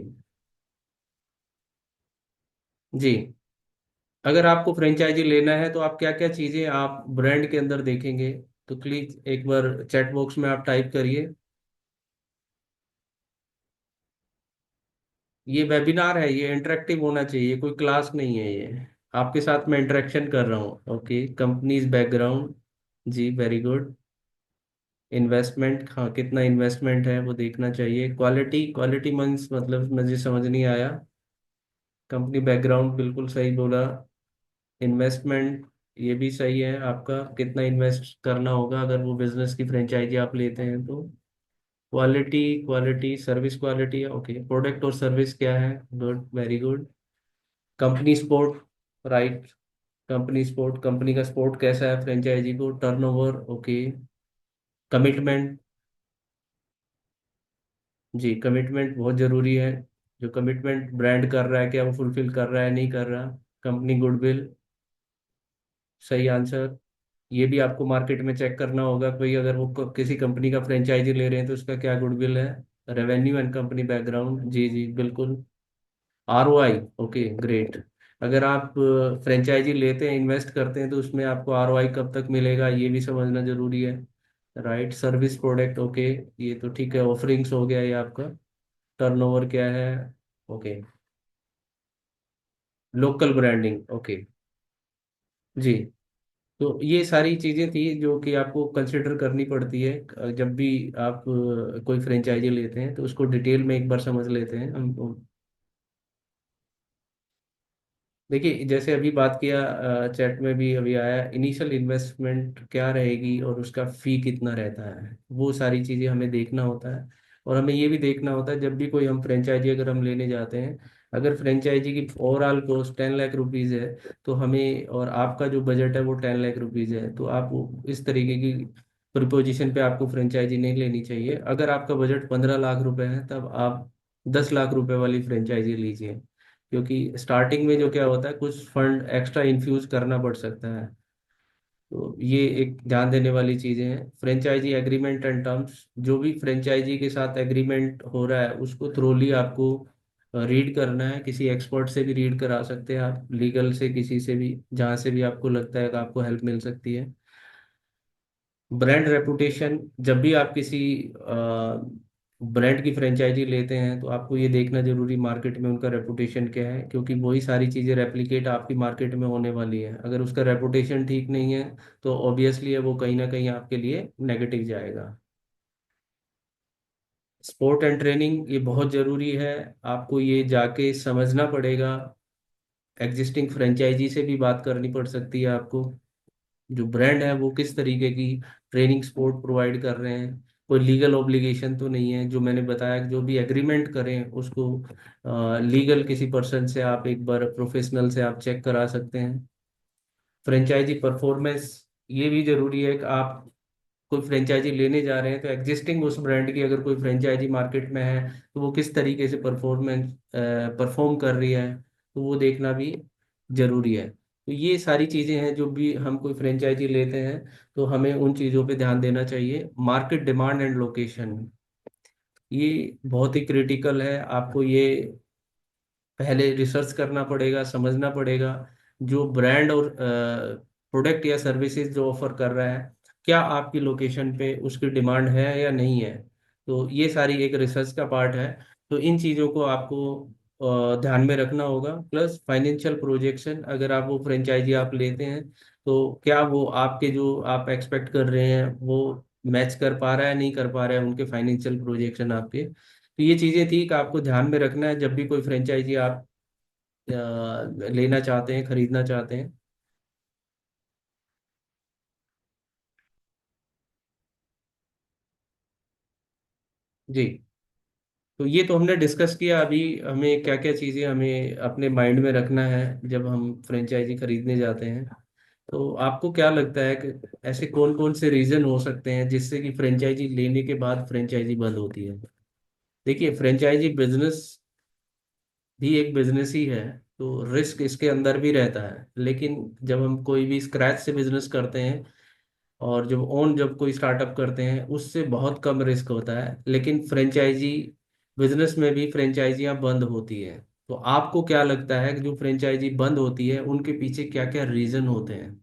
[SPEAKER 1] जी। अगर आपको फ्रेंचाइजी लेना है तो आप क्या क्या चीज़ें आप ब्रांड के अंदर देखेंगे? तो प्लीज एक बार चैट बॉक्स में आप टाइप करिए। ये वेबिनार है, ये इंटरेक्टिव होना चाहिए, कोई क्लास नहीं है ये। आपके साथ मैं इंटरेक्शन कर रहा हूँ। Okay, companies background. जी, वेरी गुड। इन्वेस्टमेंट, हाँ कितना इन्वेस्टमेंट है वो देखना चाहिए। क्वालिटी, क्वालिटी मीन्स मतलब मुझे समझ नहीं आया। कंपनी बैकग्राउंड बिल्कुल सही बोला। इन्वेस्टमेंट, ये भी सही है आपका, कितना इन्वेस्ट करना होगा अगर वो बिजनेस की फ्रेंचाइजी आप लेते हैं तो। Quality, quality service quality, okay, product और सर्विस क्या है, good, very good. Company support, right. Company support, company का सपोर्ट कैसा है फ्रेंचाइजी को, टर्नओवर, ओके। कमिटमेंट, जी कमिटमेंट बहुत जरूरी है। जो कमिटमेंट ब्रांड कर रहा है क्या वो फुलफिल कर रहा है, नहीं कर रहा। कंपनी गुडविल, सही आंसर। ये भी आपको मार्केट में चेक करना होगा, कोई अगर वो किसी कंपनी का फ्रेंचाइजी ले रहे हैं तो उसका क्या गुडविल है। रेवेन्यू एंड कंपनी बैकग्राउंड, जी जी बिल्कुल। ROI, okay great. अगर आप फ्रेंचाइजी लेते हैं, इन्वेस्ट करते हैं, तो उसमें आपको आरओआई कब तक मिलेगा ये भी समझना जरूरी है। Right, service product, okay. ये तो ठीक है, ऑफरिंग्स हो गया ये आपका। टर्नओवर क्या है, ओके। Local branding, okay. जी। तो ये सारी चीजें थी जो कि आपको कंसिडर करनी पड़ती है जब भी आप कोई फ्रेंचाइजी लेते हैं, तो उसको डिटेल में एक बार समझ लेते हैं हम। देखिए जैसे अभी बात किया, चैट में भी अभी आया, इनिशियल इन्वेस्टमेंट क्या रहेगी और उसका फी कितना रहता है, वो सारी चीज़ें हमें देखना होता है। और हमें ये भी देखना होता है जब भी कोई हम फ्रेंचाइजी अगर हम लेने जाते हैं, अगर फ्रेंचाइजी की ओवरऑल कॉस्ट 10 लाख रुपीज़ है, तो हमें, और आपका जो बजट है वो 10 लाख रुपीज़ है, तो आप इस तरीके की प्रिपोजिशन पे आपको फ्रेंचाइजी नहीं लेनी चाहिए। अगर आपका बजट 15 लाख रुपए है तब आप 10 लाख रुपए वाली फ्रेंचाइजी लीजिए, क्योंकि स्टार्टिंग में जो क्या होता है कुछ फंड एक्स्ट्रा इन्फ्यूज करना पड़ सकता है। तो ये एक ध्यान देने वाली चीजें हैं। फ्रेंचाइजी एग्रीमेंट एंड टर्म्स, जो भी फ्रेंचाइजी के साथ एग्रीमेंट हो रहा है उसको थ्रोली आपको रीड करना है, किसी एक्सपर्ट से भी रीड करा सकते हैं आप, लीगल से, किसी से भी, जहाँ से भी आपको लगता है कि आपको हेल्प मिल सकती है। ब्रांड रेपुटेशन, जब भी आप किसी ब्रांड की फ्रेंचाइजी लेते हैं तो आपको ये देखना जरूरी मार्केट में उनका रेपुटेशन क्या है, क्योंकि वही सारी चीज़ें रेप्लिकेट आपकी मार्केट में होने वाली है। अगर उसका रेपुटेशन ठीक नहीं है तो ऑब्वियसली है वो कहीं ना कहीं आपके लिए नेगेटिव जाएगा। स्पोर्ट एंड ट्रेनिंग, ये बहुत ज़रूरी है, आपको ये जाके समझना पड़ेगा। एग्जिस्टिंग फ्रेंचाइजी से भी बात करनी पड़ सकती है आपको, जो ब्रांड है वो किस तरीके की ट्रेनिंग सपोर्ट प्रोवाइड कर रहे हैं। कोई लीगल ऑब्लिगेशन तो नहीं है, जो मैंने बताया कि जो भी एग्रीमेंट करें उसको लीगल किसी पर्सन से आप एक बार प्रोफेशनल से आप चेक करा सकते हैं। फ्रेंचाइजी परफॉर्मेंस, ये भी जरूरी है कि आप कोई फ्रेंचाइजी लेने जा रहे हैं तो एग्जिस्टिंग उस ब्रांड की अगर कोई फ्रेंचाइजी मार्केट में है तो वो किस तरीके से परफॉर्म कर रही है, तो वो देखना भी जरूरी है। तो ये सारी चीज़ें हैं, जो भी हम कोई फ्रेंचाइजी लेते हैं तो हमें उन चीज़ों पे ध्यान देना चाहिए। मार्केट डिमांड एंड लोकेशन, ये बहुत ही क्रिटिकल है, आपको ये पहले रिसर्च करना पड़ेगा, समझना पड़ेगा जो ब्रांड और प्रोडक्ट या सर्विसेज जो ऑफर कर रहा है, क्या आपकी लोकेशन पे उसकी डिमांड है या नहीं है। तो ये सारी एक रिसर्च का पार्ट है। तो इन चीज़ों को आपको ध्यान में रखना होगा। प्लस फाइनेंशियल प्रोजेक्शन, अगर आप वो फ्रेंचाइजी आप लेते हैं तो क्या वो आपके जो आप एक्सपेक्ट कर रहे हैं वो मैच कर पा रहा है, नहीं कर पा रहा है, उनके फाइनेंशियल प्रोजेक्शन आपके। तो ये चीज़ें थी कि आपको ध्यान में रखना है जब भी कोई फ्रेंचाइजी आप लेना चाहते हैं, खरीदना चाहते हैं। जी। तो ये तो हमने डिस्कस किया। अभी हमें क्या क्या चीज़ें हमें अपने माइंड में रखना है जब हम फ्रेंचाइजी खरीदने जाते हैं। तो आपको क्या लगता है कि ऐसे कौन कौन से रीज़न हो सकते हैं जिससे कि फ्रेंचाइजी लेने के बाद फ्रेंचाइजी बंद होती है। देखिए, फ्रेंचाइजी बिजनेस भी एक बिजनेस ही है, तो रिस्क इसके अंदर भी रहता है। लेकिन जब हम कोई भी स्क्रैच से बिजनेस करते हैं और जब कोई स्टार्टअप करते हैं उससे बहुत कम रिस्क होता है। लेकिन फ्रेंचाइजी बिजनेस में भी फ्रेंचाइजियां बंद होती हैं। तो आपको क्या लगता है कि जो फ्रेंचाइजी बंद होती है उनके पीछे क्या क्या रीजन होते हैं।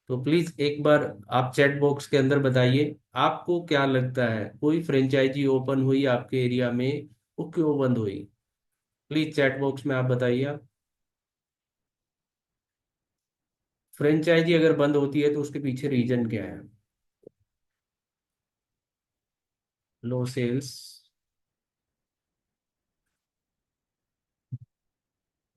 [SPEAKER 1] तो प्लीज एक बार आप चैट बॉक्स के अंदर बताइए, आपको क्या लगता है कोई फ्रेंचाइजी ओपन हुई आपके एरिया में, वो क्यों बंद हुई। प्लीज चैट बॉक्स में आप बताइए आप। फ्रेंचाइजी अगर बंद होती है तो उसके पीछे रीजन क्या है। लो सेल्स।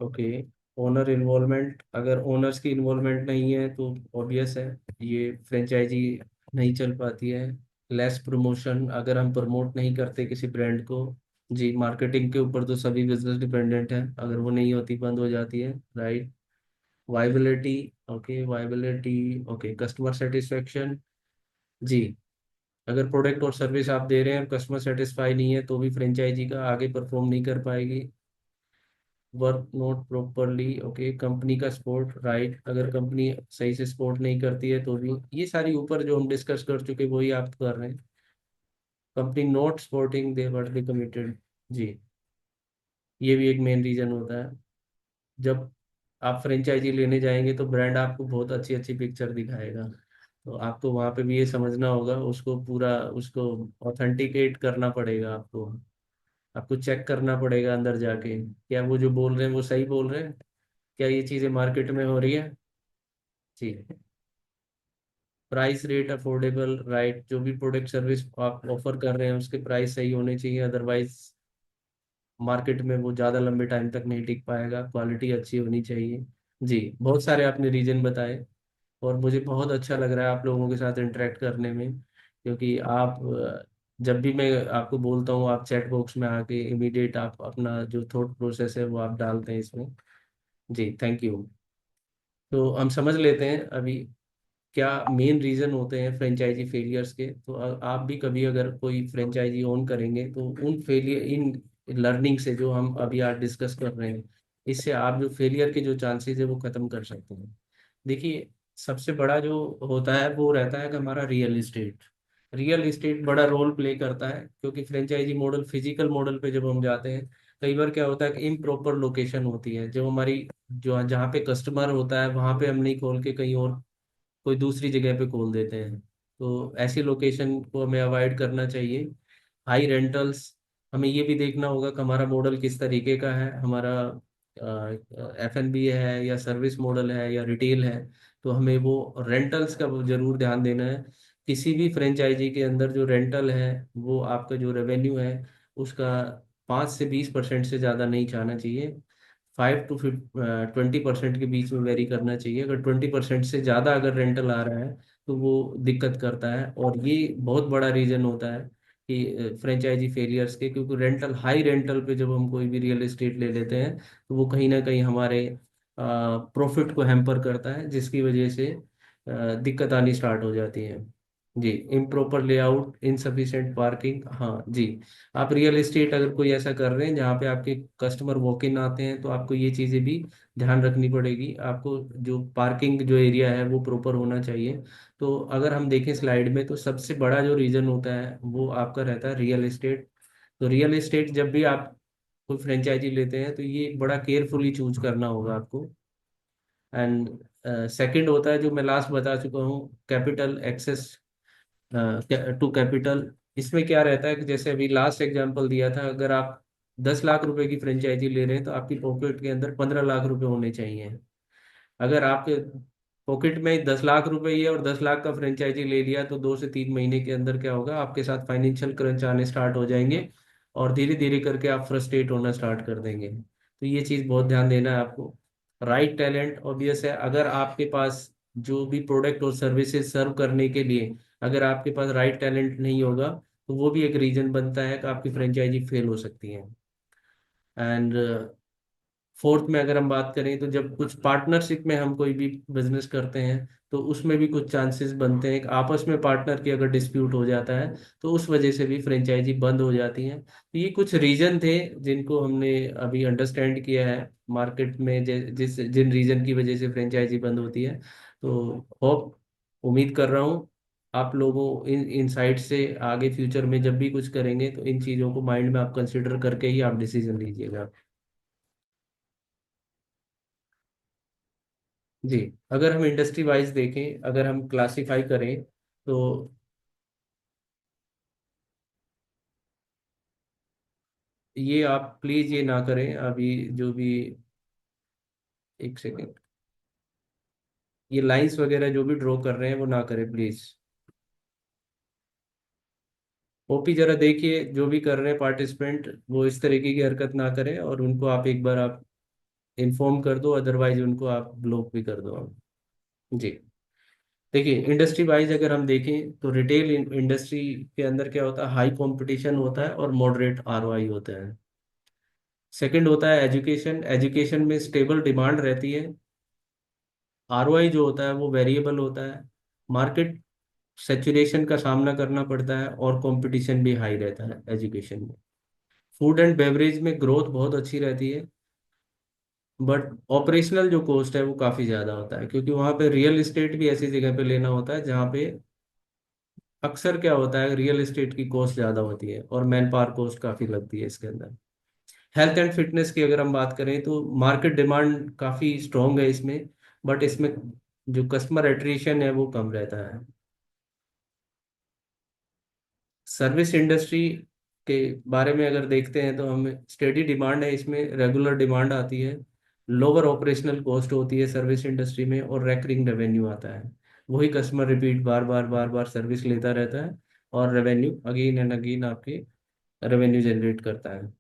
[SPEAKER 1] ओके। ओनर इन्वॉल्वमेंट, अगर ओनर्स की इन्वॉल्वमेंट नहीं है तो ऑब्वियस है ये फ्रेंचाइजी नहीं चल पाती है। लेस प्रमोशन, अगर हम प्रमोट नहीं करते किसी ब्रांड को। जी, मार्केटिंग के ऊपर तो सभी बिजनेस डिपेंडेंट है, अगर वो नहीं होती बंद हो जाती है, right. Viability. Okay, viability. Okay, customer satisfaction. जी, अगर प्रोडक्ट और सर्विस आप दे रहे हैं कस्टमर सेटिस्फाई नहीं है तो भी फ्रेंचाइजी का आगे परफॉर्म नहीं कर पाएगी। Work note properly. Okay, company का सपोर्ट, राइट, अगर कंपनी सही से सपोर्ट नहीं करती है तो भी ये सारी ऊपर जो हम डिस्कस कर चुके वही आप कर रहे हैं। Company not supporting they work be committed. जी, ये भी एक मेन रीजन होता है। जब आप फ्रेंचाइजी लेने जाएंगे तो ब्रांड आपको बहुत अच्छी अच्छी पिक्चर दिखाएगा। तो आपको वहाँ पे भी ये समझना होगा, उसको पूरा उसको ऑथेंटिकेट करना पड़ेगा आपको। आपको चेक करना पड़ेगा अंदर जाके क्या वो जो बोल रहे हैं वो सही बोल रहे हैं, क्या ये चीज़ें मार्केट में हो रही है। जी। प्राइस रेट अफोर्डेबल, राइट, जो भी प्रोडक्ट सर्विस आप ऑफर कर रहे हैं उसके प्राइस सही होने चाहिए, अदरवाइज मार्केट में वो ज़्यादा लंबे टाइम तक नहीं टिक पाएगा। क्वालिटी अच्छी होनी चाहिए। जी, बहुत सारे आपने रीजन बताए और मुझे बहुत अच्छा लग रहा है आप लोगों के साथ इंटरेक्ट करने में, क्योंकि आप जब भी मैं आपको बोलता हूँ आप चैट बॉक्स में आके इमीडिएट आप अपना जो थॉट प्रोसेस है वो आप डालते हैं इसमें। जी, थैंक यू। तो हम समझ लेते हैं अभी क्या मेन रीजन होते हैं फ्रेंचाइजी फेलियर्स के। तो आप भी कभी अगर कोई फ्रेंचाइजी ओन करेंगे तो उन फेलियर इन लर्निंग से जो हम अभी आज डिस्कस कर रहे हैं, इससे आप जो फेलियर के जो चांसेस है वो खत्म कर सकते हैं। देखिए, सबसे बड़ा जो होता है वो रहता है कि हमारा रियल इस्टेट बड़ा रोल प्ले करता है, क्योंकि फ्रेंचाइजी मॉडल फिजिकल मॉडल पे जब हम जाते हैं कई बार क्या होता है कि इम्प्रॉपर लोकेशन होती है, जो हमारी जो जहाँ पे कस्टमर होता है वहां पे हम नहीं खोल के कहीं और कोई दूसरी जगह पे खोल देते हैं। तो ऐसी लोकेशन को हमें अवॉइड करना चाहिए। हाई रेंटल्स, हमें ये भी देखना होगा कि हमारा मॉडल किस तरीके का है, हमारा F&B है या सर्विस मॉडल है या रिटेल है। तो हमें वो रेंटल्स का वो जरूर ध्यान देना है। किसी भी फ्रेंचाइजी के अंदर जो रेंटल है वो आपका जो रेवेन्यू है उसका 5 से 20% से ज़्यादा नहीं जाना चाहिए। 5 to 20% के बीच में वेरी करना चाहिए। अगर 20% से ज़्यादा अगर रेंटल आ रहा है तो वो दिक्कत करता है, और ये बहुत बड़ा रीज़न होता है कि फ्रेंचाइजी फेलियर्स के, क्योंकि हाई रेंटल पे जब हम कोई भी रियल एस्टेट ले लेते हैं तो वो कहीं ना कहीं हमारे प्रॉफिट को हैम्पर करता है, जिसकी वजह से दिक्कत आनी स्टार्ट हो जाती है। जी, इम्प्रॉपर लेआउट, इनसफिशिएंट पार्किंग। हाँ जी, आप रियल एस्टेट अगर कोई ऐसा कर रहे हैं जहाँ पे आपके कस्टमर वॉक इन आते हैं तो आपको ये चीज़ें भी ध्यान रखनी पड़ेगी। आपको जो पार्किंग जो एरिया है वो प्रॉपर होना चाहिए। तो अगर हम देखें स्लाइड में तो सबसे बड़ा जो रीजन होता है वो आपका रहता है रियल एस्टेट। तो रियल एस्टेट जब भी आप कोई फ्रेंचाइजी लेते हैं तो ये बड़ा केयरफुली चूज करना होगा आपको। एंड सेकंड होता है जो मैं लास्ट बता चुका हूँ, कैपिटल एक्सेस टू कैपिटल। इसमें क्या रहता है कि जैसे अभी लास्ट एग्जांपल दिया था, अगर आप 10 लाख रुपए की फ्रेंचाइजी ले रहे हैं तो आपकी पॉकेट के अंदर 15 लाख रुपए होने चाहिए। अगर आपके पॉकेट में 10 लाख रुपए ही है और 10 लाख का फ्रेंचाइजी ले लिया, तो 2 से 3 महीने के अंदर क्या होगा, आपके साथ फाइनेंशियल क्रंच आने स्टार्ट हो जाएंगे और धीरे धीरे करके आप फ्रस्ट्रेट होना स्टार्ट कर देंगे। तो ये चीज़ बहुत ध्यान देना है आपको। राइट टैलेंट ऑब्वियस है, अगर आपके पास जो भी प्रोडक्ट और सर्विसेज सर्व करने के लिए अगर आपके पास राइट टैलेंट नहीं होगा, तो वो भी एक रीजन बनता है कि आपकी फ्रेंचाइजी फेल हो सकती है। एंड फोर्थ में अगर हम बात करें, तो जब कुछ पार्टनरशिप में हम कोई भी बिजनेस करते हैं तो उसमें भी कुछ चांसेस बनते हैं कि आपस में पार्टनर की अगर डिस्प्यूट हो जाता है तो उस वजह से भी फ्रेंचाइजी बंद हो जाती है। तो ये कुछ रीजन थे जिनको हमने अभी अंडरस्टैंड किया है मार्केट में, जिस जिन रीजन की वजह से फ्रेंचाइजी बंद होती है। तो होप, उम्मीद कर रहा हूँ आप लोगों इन इनसाइट से आगे फ्यूचर में जब भी कुछ करेंगे तो इन चीज़ों को माइंड में आप कंसिडर करके ही आप डिसीजन लीजिएगा। जी। अगर हम इंडस्ट्री वाइज देखें, अगर हम क्लासिफाई करें तो ये आप प्लीज ये ना करें अभी, जो भी, एक सेकेंड, ये लाइंस वगैरह जो भी ड्रॉ कर रहे हैं वो ना करें प्लीज। ओपी जरा देखिए, जो भी कर रहे हैं पार्टिसिपेंट वो इस तरीके की हरकत ना करें, और उनको आप एक बार आप इन्फॉर्म कर दो, अदरवाइज उनको आप ब्लॉक भी कर दो आप। जी। देखिए, इंडस्ट्री वाइज अगर हम देखें तो रिटेल इंडस्ट्री के अंदर क्या होता है, हाई कंपटीशन होता है और मॉडरेट आरओआई होता है। सेकंड होता है एजुकेशन, एजुकेशन में स्टेबल डिमांड रहती है। आरओआई जो होता है वो वेरिएबल होता है। मार्केट सेचुरेशन का सामना करना पड़ता है और कंपटीशन भी हाई रहता है एजुकेशन में। फूड एंड बेवरेज में ग्रोथ बहुत अच्छी रहती है, बट ऑपरेशनल जो कॉस्ट है वो काफ़ी ज़्यादा होता है, क्योंकि वहाँ पे रियल एस्टेट भी ऐसी जगह पे लेना होता है जहाँ पे अक्सर क्या होता है, रियल एस्टेट की कॉस्ट ज़्यादा होती है और मैन पावर कॉस्ट काफ़ी लगती है इसके अंदर। हेल्थ एंड फिटनेस की अगर हम बात करें तो मार्केट डिमांड काफ़ी स्ट्रॉन्ग है इसमें, बट इसमें जो कस्टमर एट्रिशन है वो कम रहता है। सर्विस इंडस्ट्री के बारे में अगर देखते हैं तो हम स्टेडी डिमांड है, इसमें रेगुलर डिमांड आती है, लोअर ऑपरेशनल कॉस्ट होती है सर्विस इंडस्ट्री में, और रेकरिंग रेवेन्यू आता है। वही कस्टमर रिपीट बार बार बार बार सर्विस लेता रहता है और रेवेन्यू अगेन एंड अगेन आपके रेवेन्यू जनरेट करता है।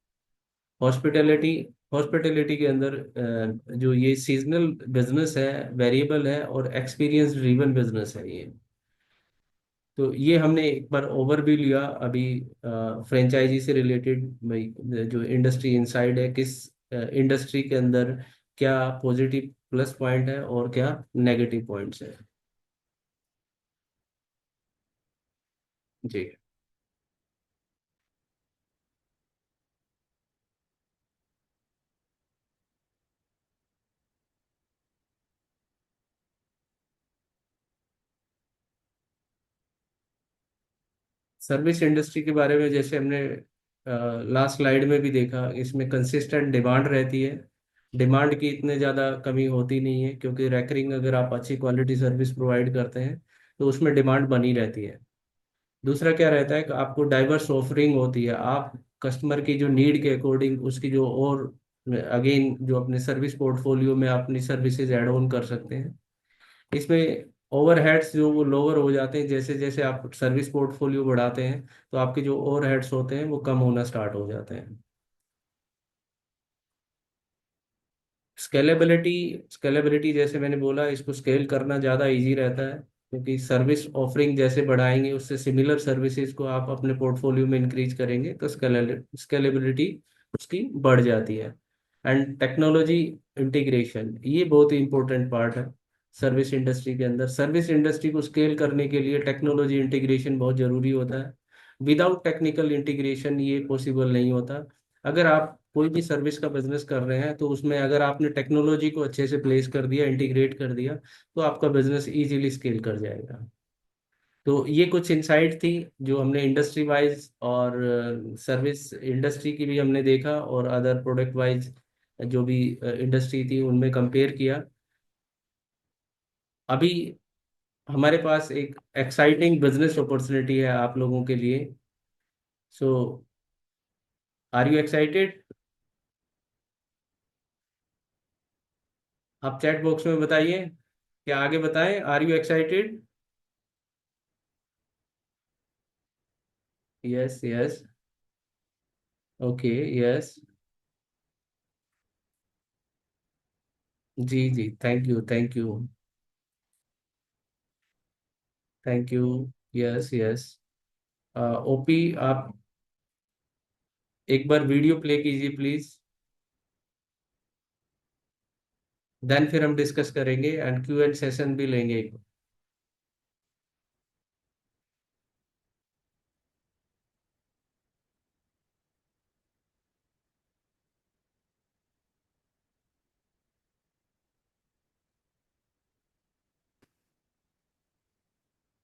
[SPEAKER 1] हॉस्पिटैलिटी, हॉस्पिटैलिटी के अंदर जो ये सीजनल बिजनेस है, वेरिएबल है और एक्सपीरियंस ड्रिवन बिजनेस है ये। तो ये हमने एक बार ओवरव्यू लिया अभी फ्रेंचाइजी से रिलेटेड, जो इंडस्ट्री इनसाइड है, किस इंडस्ट्री के अंदर क्या पॉजिटिव प्लस पॉइंट है और क्या नेगेटिव पॉइंट्स है। जी। सर्विस इंडस्ट्री के बारे में जैसे हमने लास्ट स्लाइड में भी देखा, इसमें कंसिस्टेंट डिमांड रहती है। डिमांड की इतने ज़्यादा कमी होती नहीं है, क्योंकि रैकरिंग अगर आप अच्छी क्वालिटी सर्विस प्रोवाइड करते हैं तो उसमें डिमांड बनी रहती है। दूसरा क्या रहता है कि आपको डाइवर्स ऑफरिंग होती है, आप कस्टमर की जो नीड के अकॉर्डिंग उसकी जो, और अगेन जो अपने सर्विस पोर्टफोलियो में अपनी सर्विसेज ऐड ऑन कर सकते हैं। इसमें ओवरहेड्स जो वो लोअर हो जाते हैं, जैसे जैसे आप सर्विस पोर्टफोलियो बढ़ाते हैं तो आपके जो ओवरहेड्स होते हैं वो कम होना स्टार्ट हो जाते हैं। स्केलेबिलिटी, स्केलेबिलिटी जैसे मैंने बोला, इसको स्केल करना ज़्यादा इजी रहता है, क्योंकि सर्विस ऑफरिंग जैसे बढ़ाएंगे उससे सिमिलर सर्विसेज को आप अपने पोर्टफोलियो में इंक्रीज करेंगे तो स्केलेबिलिटी उसकी बढ़ जाती है। एंड टेक्नोलॉजी इंटीग्रेशन, ये बहुत ही इंपॉर्टेंट पार्ट है सर्विस इंडस्ट्री के अंदर। सर्विस इंडस्ट्री को स्केल करने के लिए टेक्नोलॉजी इंटीग्रेशन बहुत ज़रूरी होता है। विदाउट टेक्निकल इंटीग्रेशन ये पॉसिबल नहीं होता। अगर आप कोई भी सर्विस का बिजनेस कर रहे हैं तो उसमें अगर आपने टेक्नोलॉजी को अच्छे से प्लेस कर दिया, इंटीग्रेट कर दिया, तो आपका बिजनेस इजीली स्केल कर जाएगा। तो ये कुछ इंसाइट थी जो हमने इंडस्ट्री वाइज और सर्विस इंडस्ट्री की भी हमने देखा, और अदर प्रोडक्ट वाइज जो भी इंडस्ट्री थी उनमें कंपेयर किया। अभी हमारे पास एक एक्साइटिंग बिजनेस अपॉर्चुनिटी है आप लोगों के लिए। So are you excited? आप चैट बॉक्स में बताइए, क्या आगे बताएं, are you excited? Yes yes. Okay. Yes. जी जी, thank you thank you. Thank you. Yes yes. OP, आप एक बार वीडियो प्ले कीजिए प्लीज। देन फिर हम डिस्कस करेंगे एंड क्यू एंड सेशन भी लेंगे।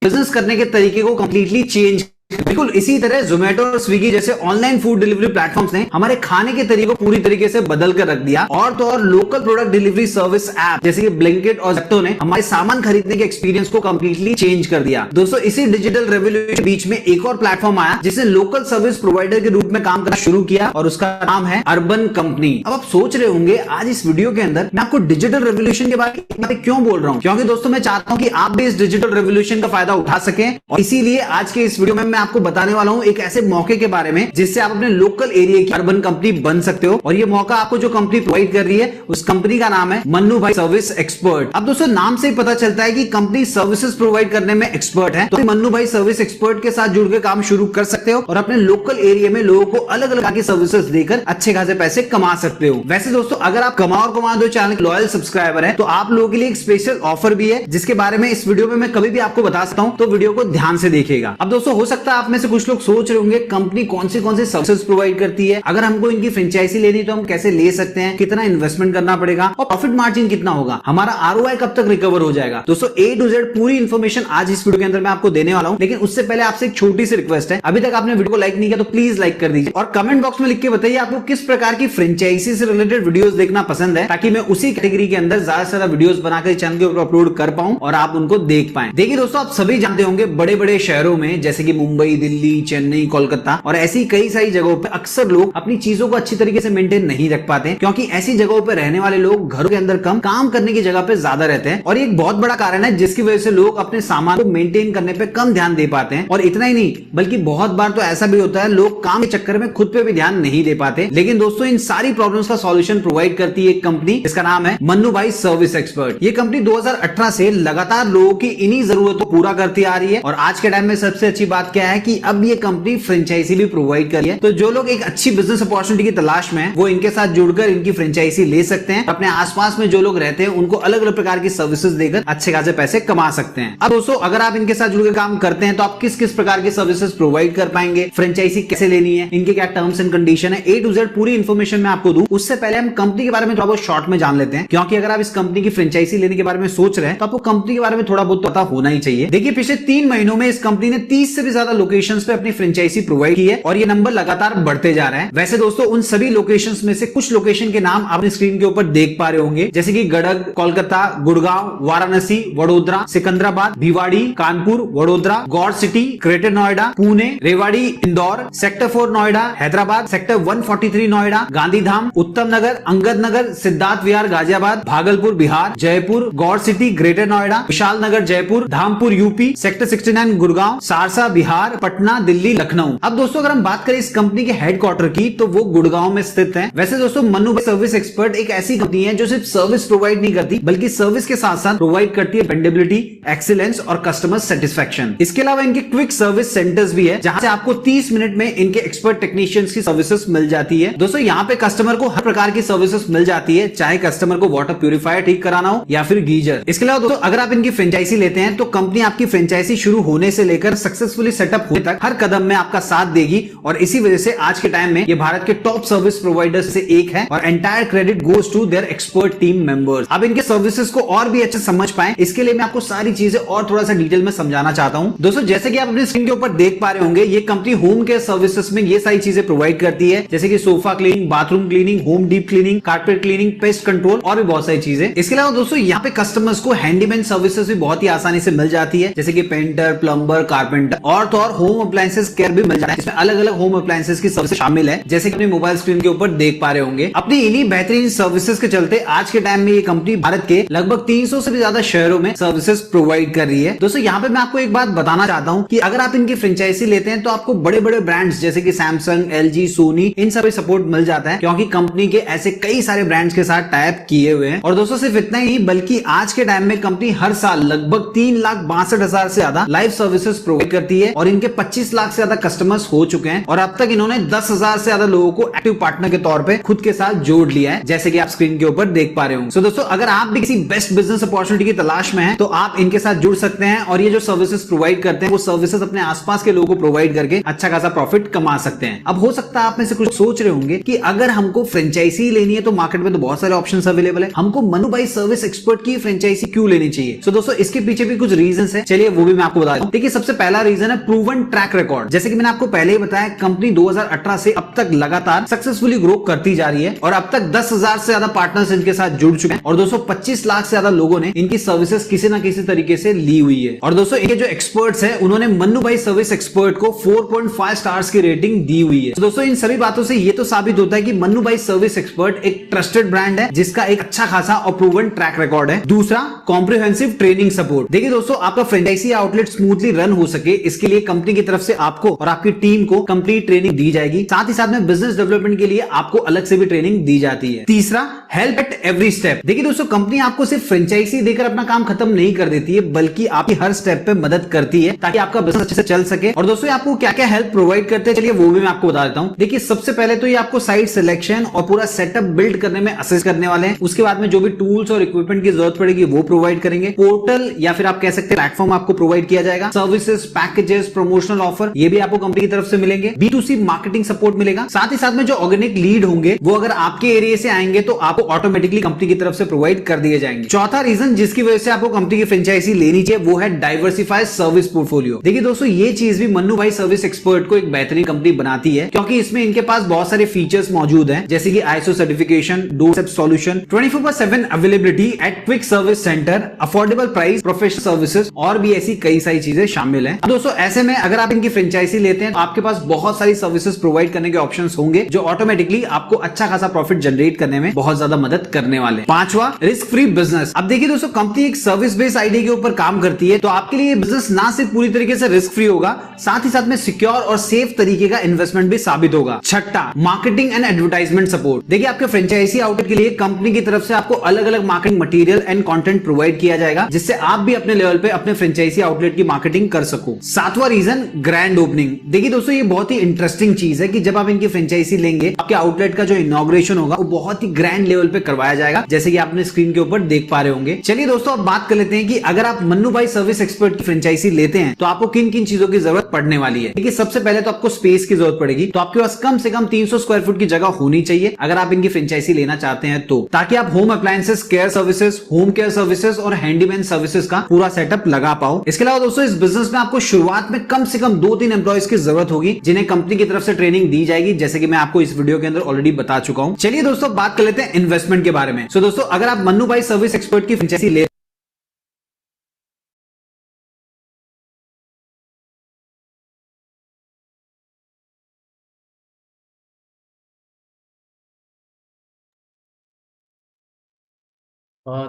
[SPEAKER 3] बिजनेस करने के तरीके को कंप्लीटली चेंज। बिल्कुल इसी तरह जोमेटो और स्विगी जैसे ऑनलाइन फूड डिलीवरी प्लेटफॉर्म्स ने हमारे खाने के तरीकों को पूरी तरीके से बदल कर रख दिया। और तो और local product delivery service app जैसे कि ब्लिंकिट और ज़ेप्टो ने हमारे सामान खरीदने के एक्सपीरियंस को कंप्लीटली चेंज कर दिया। दोस्तों इसी डिजिटल रेवोल्यूशन के बीच में एक और प्लेटफॉर्म आया जिसने लोकल सर्विस प्रोवाइडर के रूप में काम करना शुरू किया, और उसका नाम है अर्बन कंपनी। अब आप सोच रहे होंगे आज इस वीडियो के अंदर मैं आपको डिजिटल रेवोल्यूशन के बारे में क्यों बोल रहा हूं, क्योंकि दोस्तों मैं चाहता हूं कि आप भी इस डिजिटल रेवोल्यूशन का फायदा उठा सकें। और इसीलिए आज के इस वीडियो में मैं आपको बताने वाला हूं एक ऐसे मौके के बारे में जिससे आप अपने लोकल एरिया की अर्बन कंपनी बन सकते हो। और ये मौका आपको जो कंपनी प्रोवाइड कर रही है उस कंपनी का नाम है मन्नू भाई सर्विस एक्सपर्ट। अब दोस्तों नाम से ही पता चलता है कि कंपनी सर्विसेज प्रोवाइड करने में एक्सपर्ट है, तो मन्नू भाई सर्विस एक्सपर्ट के साथ जुड़ के काम शुरू कर सकते हो और अपने लोकल एरिया में लोगों को अलग अलग की सर्विसेज देकर अच्छे खासे पैसे कमा सकते हो। वैसे दोस्तों अगर आप कमाओ और कमा दो चैनल के लॉयल सब्सक्राइबर है तो आप लोगों के लिए एक स्पेशल ऑफर भी है, जिसके बारे में इस वीडियो में मैं कभी भी आपको बता सकता हूं, तो वीडियो को ध्यान से देखिएगा। अब दोस्तों हो सकता है आप में से कुछ लोग सोच रहे होंगे कंपनी कौन सी सर्विसेज प्रोवाइड करती है, अगर हमको इनकी फ्रेंचाइजी लेनी तो हम कैसे ले सकते हैं, कितना इन्वेस्टमेंट करना पड़ेगा और प्रॉफिट मार्जिन कितना होगा, हमारा आरओआई कब तक रिकवर हो जाएगा। दोस्तों ए टू जेड पूरी इंफॉर्मेशन आज इस वीडियो के अंदर मैं आपको देने वाला हूं। लेकिन उससे पहले आपसे एक छोटी सी रिक्वेस्ट है, अभी तक आपने वीडियो को लाइक नहीं किया तो प्लीज लाइक कर दीजिए और कमेंट बॉक्स में लिख के बताइए आपको किस प्रकार की फ्रेंचाइजी से रिलेटेड वीडियोस देखना पसंद है, ताकि मैं उसी कैटेगरी के अंदर ज्यादा से ज्यादा वीडियोस बनाकर चैनल के ऊपर अपलोड कर पाऊं और आप उनको देख पाएं। देखिए दोस्तों आप सभी जानते होंगे बड़े बड़े शहरों में जैसे कि मुंबई, दिल्ली, चेन्नई, कोलकाता और ऐसी कई सारी जगहों पर अक्सर लोग अपनी चीजों को अच्छी तरीके से मेंटेन नहीं रख पाते, क्योंकि ऐसी जगहों पर रहने वाले लोग घरों के अंदर कम, काम करने की जगह पे ज्यादा रहते हैं। और ये एक बहुत बड़ा कारण है जिसकी वजह से लोग अपने सामान को मेंटेन करने पे कम ध्यान दे पाते हैं। और इतना ही नहीं बल्कि बहुत बार तो ऐसा भी होता है लोग काम के चक्कर में खुद पे भी ध्यान नहीं दे पाते। लेकिन दोस्तों इन सारी प्रॉब्लम्स का सॉल्यूशन प्रोवाइड करती है एक कंपनी, इसका नाम है मन्नू भाई सर्विस एक्सपर्ट। ये कंपनी 2018 से लगातार लोगों की इन्हीं जरूरतों को पूरा करती आ रही है। और आज के टाइम में सबसे अच्छी बात क्या है कि अब ये कंपनी फ्रेंचाइजी भी प्रोवाइड कर रही है। तो जो लोग एक अच्छी बिजनेस अपॉर्चुनिटी की तलाश में है वो इनके साथ जुड़कर इनकी फ्रेंचाइजी ले सकते हैं। अपने आसपास में जो लोग रहते हैं उनको अलग अलग प्रकार की सर्विसेज देकर अच्छे खासे पैसे कमा सकते हैं। अब दोस्तों अगर आप इनके साथ जुड़कर काम करते हैं तो आप किस किस प्रकार की सर्विसेज प्रोवाइड कर पाएंगे, फ्रेंचाइजी कैसे लेनी है, इनके क्या टर्म्स एंड कंडीशन है, ए टू जेड पूरी इंफॉर्मेशन मैं आपको दूं। उससे पहले हम कंपनी के बारे में थोड़ा बहुत शॉर्ट में जान लेते हैं, क्योंकि अगर आप इस कंपनी की फ्रेंचाइजी लेने के बारे में सोच रहे हैं तो आपको कंपनी के बारे में थोड़ा बहुत पता होना ही चाहिए। देखिए पिछले 3 महीनों में इस कंपनी ने 30 से भी ज्यादा लोकेशंस पे अपनी फ्रेंचाइजी प्रोवाइड की है और ये नंबर लगातार बढ़ते जा रहे हैं। वैसे दोस्तों उन सभी लोकेशंस में से कुछ लोकेशन के नाम आप स्क्रीन के ऊपर देख पा रहे होंगे, जैसे कि Gadag, Kolkata, Gurgaon, Varanasi, Vadodara, Secunderabad, Bhiwadi, Kanpur, Vadodara, Gaur city, greater Noida, Pune, Rewari, Indore, sector 4 Noida, Hyderabad, sector 143 Noida, Gandhidham, Uttam Nagar, Angad Nagar, Siddharth Vihar Ghaziabad, Bhagalpur Bihar, Jaipur, Gaur city greater Noida, Vishal Nagar Jaipur, Dhampur UP, sector 69 Gurgaon, Saharsa Bihar, Patna, Delhi, Lucknow. अब दोस्तों अगर हम बात करें इस कंपनी के हेडक्वार्टर की तो वो गुड़गांव में स्थित है। वैसे दोस्तों मन्नू भाई सर्विस एक्सपर्ट एक ऐसी कंपनी है जो सिर्फ सर्विस प्रोवाइड नहीं करती बल्कि सर्विस के साथ साथ प्रोवाइड करती है डिपेंडेबिलिटी, एक्सीलेंस और कस्टमर सेटिस्फेक्शन। इसके अलावा इनके क्विक सर्विस सेंटर्स भी है जहां से आपको 30 मिनट में इनके एक्सपर्ट टेक्नीशियंस की सर्विसेज मिल जाती है। दोस्तों यहाँ पे कस्टमर को हर प्रकार की सर्विसेज मिल जाती है, चाहे कस्टमर को वाटर प्यूरिफायर ठीक कराना हो या फिर गीजर। इसके अलावा दोस्तों अगर आप इनकी फ्रेंचाइजी लेते हैं तो कंपनी आपकी फ्रेंचाइजी शुरू होने से लेकर सक्सेसफुली सेटअप सेटअप होने तक हर कदम में आपका साथ देगी। और इसी वजह से आज के टाइम में ये भारत के टॉप सर्विस प्रोवाइडर्स से एक है और entire credit goes to their expert team members. अब इनके सर्विसेज को और भी अच्छे समझ पाए, इसके लिए मैं आपको सारी चीजें और थोड़ा सा डिटेल में समझाना चाहता हूं। दोस्तों, जैसे कि आप अपनी स्क्रीन के ऊपर देख पा रहे होंगे, ये कंपनी होम केयर सर्विसेज में ये सारी चीजें प्रोवाइड करती है, जैसे कि sofa cleaning, bathroom cleaning, home deep cleaning, carpet cleaning, pest control और भी बहुत सारी चीजें। इसके अलावा दोस्तों, यहाँ पे कस्टमर्स को हैंडीमैन सर्विसेज भी बहुत ही आसानी से मिल जाती है, जैसे कि पेंटर, प्लम्बर, कारपेंटर और तो और होम अप्लायंसेस केयर भी मिल जाता है। इसमें अलग अलग होम अप्लायंसेस की सर्विस शामिल है, जैसे कि अपनी मोबाइल स्क्रीन के ऊपर देख पा रहे होंगे। अपनी इन्हीं बेहतरीन सर्विसेज के चलते आज के टाइम में ये कंपनी भारत के लगभग 300 से भी ज्यादा शहरों में सर्विसेज प्रोवाइड कर रही है। दोस्तों, यहाँ पे मैं आपको एक बात बताना चाहता हूँ कि अगर आप इनकी फ्रेंचाइजी लेते हैं तो आपको बड़े बड़े ब्रांड्स जैसे कि सैमसंग, एलजी, सोनी, इन सब सपोर्ट मिल जाता है, क्योंकि कंपनी के ऐसे कई सारे ब्रांड्स के साथ टाइप किए हुए हैं। और दोस्तों, सिर्फ इतना ही बल्कि आज के टाइम में कंपनी हर साल लगभग 3,62,000 से ज्यादा लाइव सर्विसेज प्रोवाइड करती है और इनके 25 लाख से ज्यादा कस्टमर्स हो चुके हैं और अब तक इन्होंने 10,000 से ज्यादा लोगों को एक्टिव पार्टनर के तौर पे खुद के साथ जोड़ लिया है, जैसे कि आप स्क्रीन के ऊपर देख पा रहे हो। दोस्तों, अगर आप भी किसी बेस्ट बिजनेस अपॉर्चुनिटी की तलाश में हैं तो आप इनके साथ जुड़ सकते हैं और ये जो सर्विसेज प्रोवाइड करते हैं वो सर्विसेज अपने आसपास के लोगों को प्रोवाइड करके अच्छा खासा प्रॉफिट कमा सकते हैं। अब हो सकता है आप में से कुछ सोच रहे होंगे कि अगर हमको फ्रेंचाइजी लेनी है तो मार्केट में तो बहुत सारे ऑप्शंस अवेलेबल है, हमको मनु भाई सर्विस एक्सपर्ट की फ्रेंचाइजी क्यों लेनी चाहिए? दोस्तों, इसके पीछे भी कुछ रीजन है, चलिए वो भी मैं आपको बता दूं। देखिए, सबसे पहला रीजन है प्रूवन ट्रैक रिकॉर्ड। जैसे कि मैंने आपको पहले ही बताया, कंपनी 2018 से अब तक लगातार सक्सेसफुली ग्रो करती जा रही है और अब तक 10,000 से ज्यादा पार्टनर्स इनके साथ जुड़ चुके हैं और दोस्तों 25 लाख से ज्यादा लोगों ने इनकी सर्विसेज किसी ना किसी तरीके से ली हुई है। और दोस्तों, इनके जो एक्सपर्ट्स हैं उन्होंने मन्नू भाई सर्विस एक्सपर्ट को 4.5 स्टार्स की रेटिंग दी हुई है। तो दोस्तों, इन सभी बातों से ये तो साबित होता है कि मन्नू भाई सर्विस एक्सपर्ट एक ट्रस्टेड ब्रांड है जिसका एक अच्छा खासा और प्रूवन ट्रैक रिकॉर्ड है। दूसरा, कॉम्प्रिहेंसिव ट्रेनिंग सपोर्ट। देखिए दोस्तों, आपका फ्रेंचाइजी आउटलेट स्मूथली रन हो सके, इसके लिए कंपनी की तरफ से आपको और आपकी टीम को कंप्लीट ट्रेनिंग दी जाएगी। साथ ही साथ में बिजनेस डेवलपमेंट के लिए आपको अलग से भी ट्रेनिंग दी जाती है। तीसरा, हेल्प एट एवरी स्टेप। देखिए दोस्तों, कंपनी आपको सिर्फ फ्रेंचाइजी देकर अपना काम खत्म नहीं कर देती है, बल्कि आपकी हर स्टेप पे मदद करती है ताकि आपका बिजनेस अच्छे से चल सके। और दोस्तों, आपको क्या क्या हेल्प प्रोवाइड करते हैं, चलिए वो भी मैं आपको बता देता हूं। देखिए, सबसे पहले तो ये आपको साइट सिलेक्शन और पूरा सेटअप बिल्ड करने में असिस्ट करने वाले हैं। उसके बाद में जो भी टूल्स और इक्विपमेंट की जरूरत पड़ेगी वो प्रोवाइड करेंगे। पोर्टल या फिर आप कह सकते हैं प्लेटफॉर्म आपको प्रोवाइड किया जाएगा। सर्विसेज, पैकेजेस, प्रमोशनल ऑफर ये भी आपको कंपनी की तरफ से मिलेंगे। B2C मार्केटिंग सपोर्ट मिलेगा। साथ ही साथ में जो ऑर्गेनिक लीड होंगे वो अगर आपके एरिया से आएंगे तो आपको ऑटोमेटिकली कंपनी की तरफ से प्रोवाइड कर दिए जाएंगे। चौथा रीजन जिसकी वजह से आपको कंपनी की फ्रेंचाइजी लेनी चाहिए वो है डाइवर्सिफाइड सर्विस पोर्टफोलियो। देखिए दोस्तों, ये चीज भी मन्नू भाई सर्विस एक्सपर्ट को एक बेहतरीन कंपनी बनाती है, क्योंकि इसमें इनके पास बहुत सारे फीचर्स मौजूद हैं, जैसे कि ISO certification, doorstep solution, 24/7 availability at quick service centre, affordable price, professional services और भी ऐसी कई सारी चीजें शामिल हैं। दोस्तों, ऐसे में अगर आप इनकी फ्रेंचाइजी लेते हैं तो आपके पास बहुत सारी सर्विसेज प्रोवाइड करने के ऑप्शंस होंगे जो ऑटोमेटिकली आपको अच्छा खासा प्रॉफिट जनरेट करने में बहुत ज्यादा मदद करने वाले। पांचवा, रिस्क फ्री बिजनेस। अब देखिए दोस्तों, कंपनी एक सर्विस बेस्ड आइडिया के ऊपर काम करती है, तो आपके लिए बिजनेस ना सिर्फ पूरी तरीके से रिस्क फ्री होगा, साथ ही साथ में सिक्योर और सेफ तरीके का इन्वेस्टमेंट भी साबित होगा। छठा, मार्केटिंग एंड एडवर्टाइजमेंट सपोर्ट। देखिए, आपके फ्रेंचाइजी आउटलेट के लिए कंपनी की तरफ से आपको अलग अलग marketing material and content provide किया जाएगा, जिससे आप भी अपने लेवल पे अपने फ्रेंचाइजी आउटलेट की मार्केटिंग कर सको। सातवां रीजन, ग्रैंड ओपनिंग। देखिए दोस्तों, ये बहुत ही इंटरेस्टिंग चीज है कि जब आप इनकी फ्रेंचाइजी लेंगे, आपके आउटलेट का जो इनॉग्रेशन होगा वो बहुत ही ग्रैंड लेवल पे करवाया जाएगा, जैसे कि आपने स्क्रीन के ऊपर देख पा रहे होंगे। चलिए दोस्तों, अब बात कर लेते हैं कि अगर आप मन्नू भाई सर्विस एक्सपर्ट की फ्रेंचाइजी लेते हैं तो आपको किन किन चीजों की जरूरत पड़ने वाली है। देखिए, सबसे पहले तो आपको स्पेस की जरूरत पड़ेगी, तो आपके पास कम से कम 300 स्क्वायर फुट की जगह होनी चाहिए अगर आप इनकी फ्रेंचाइजी लेना चाहते हैं तो, ताकि आप home appliances, care services, home care services और हैंडीमैन सर्विसेज का पूरा सेटअप लगा पाओ। इसके अलावा दोस्तों, इस बिजनेस में आपको शुरुआत में कम से कम 2-3 एम्प्लॉइज की जरूरत होगी, जिन्हें कंपनी की तरफ से ट्रेनिंग दी जाएगी, जैसे कि मैं आपको इस वीडियो के अंदर ऑलरेडी बता चुका हूं। चलिए दोस्तों, बात कर लेते हैं इन्वेस्टमेंट के बारे में। दोस्तों, अगर आप मन्नू भाई सर्विस एक्सपर्ट की फ्रेंचाइजी ले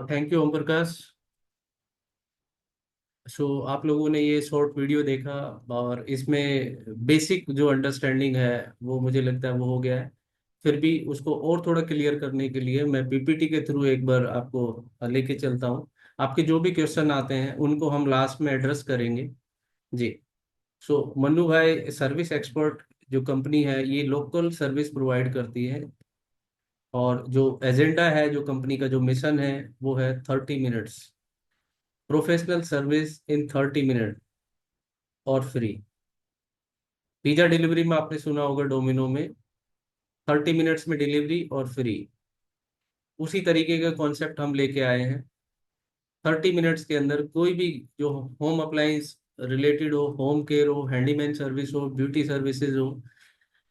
[SPEAKER 1] थैंक यू ओम प्रकाश। आप लोगों ने ये शॉर्ट वीडियो देखा और इसमें बेसिक जो अंडरस्टैंडिंग है वो मुझे लगता है वो हो गया है। फिर भी उसको और थोड़ा क्लियर करने के लिए मैं PPT के थ्रू एक बार आपको लेके चलता हूँ। आपके जो भी क्वेश्चन आते हैं उनको हम लास्ट में एड्रेस करेंगे जी। मन्नू भाई सर्विस एक्सपर्ट जो कंपनी है ये लोकल सर्विस प्रोवाइड करती है और जो एजेंडा है, जो कंपनी का जो मिशन है वो है 30 minutes professional service in 30 minute और फ्री। पिज्ज़ा डिलीवरी में आपने सुना होगा, डोमिनो में 30 मिनट्स में डिलीवरी और फ्री। उसी तरीके का कॉन्सेप्ट हम लेके आए हैं। 30 मिनट्स के अंदर कोई भी जो होम अप्लायंस रिलेटेड हो, होम केयर हो, हैंडीमैन सर्विस हो, ब्यूटी सर्विसेज हो,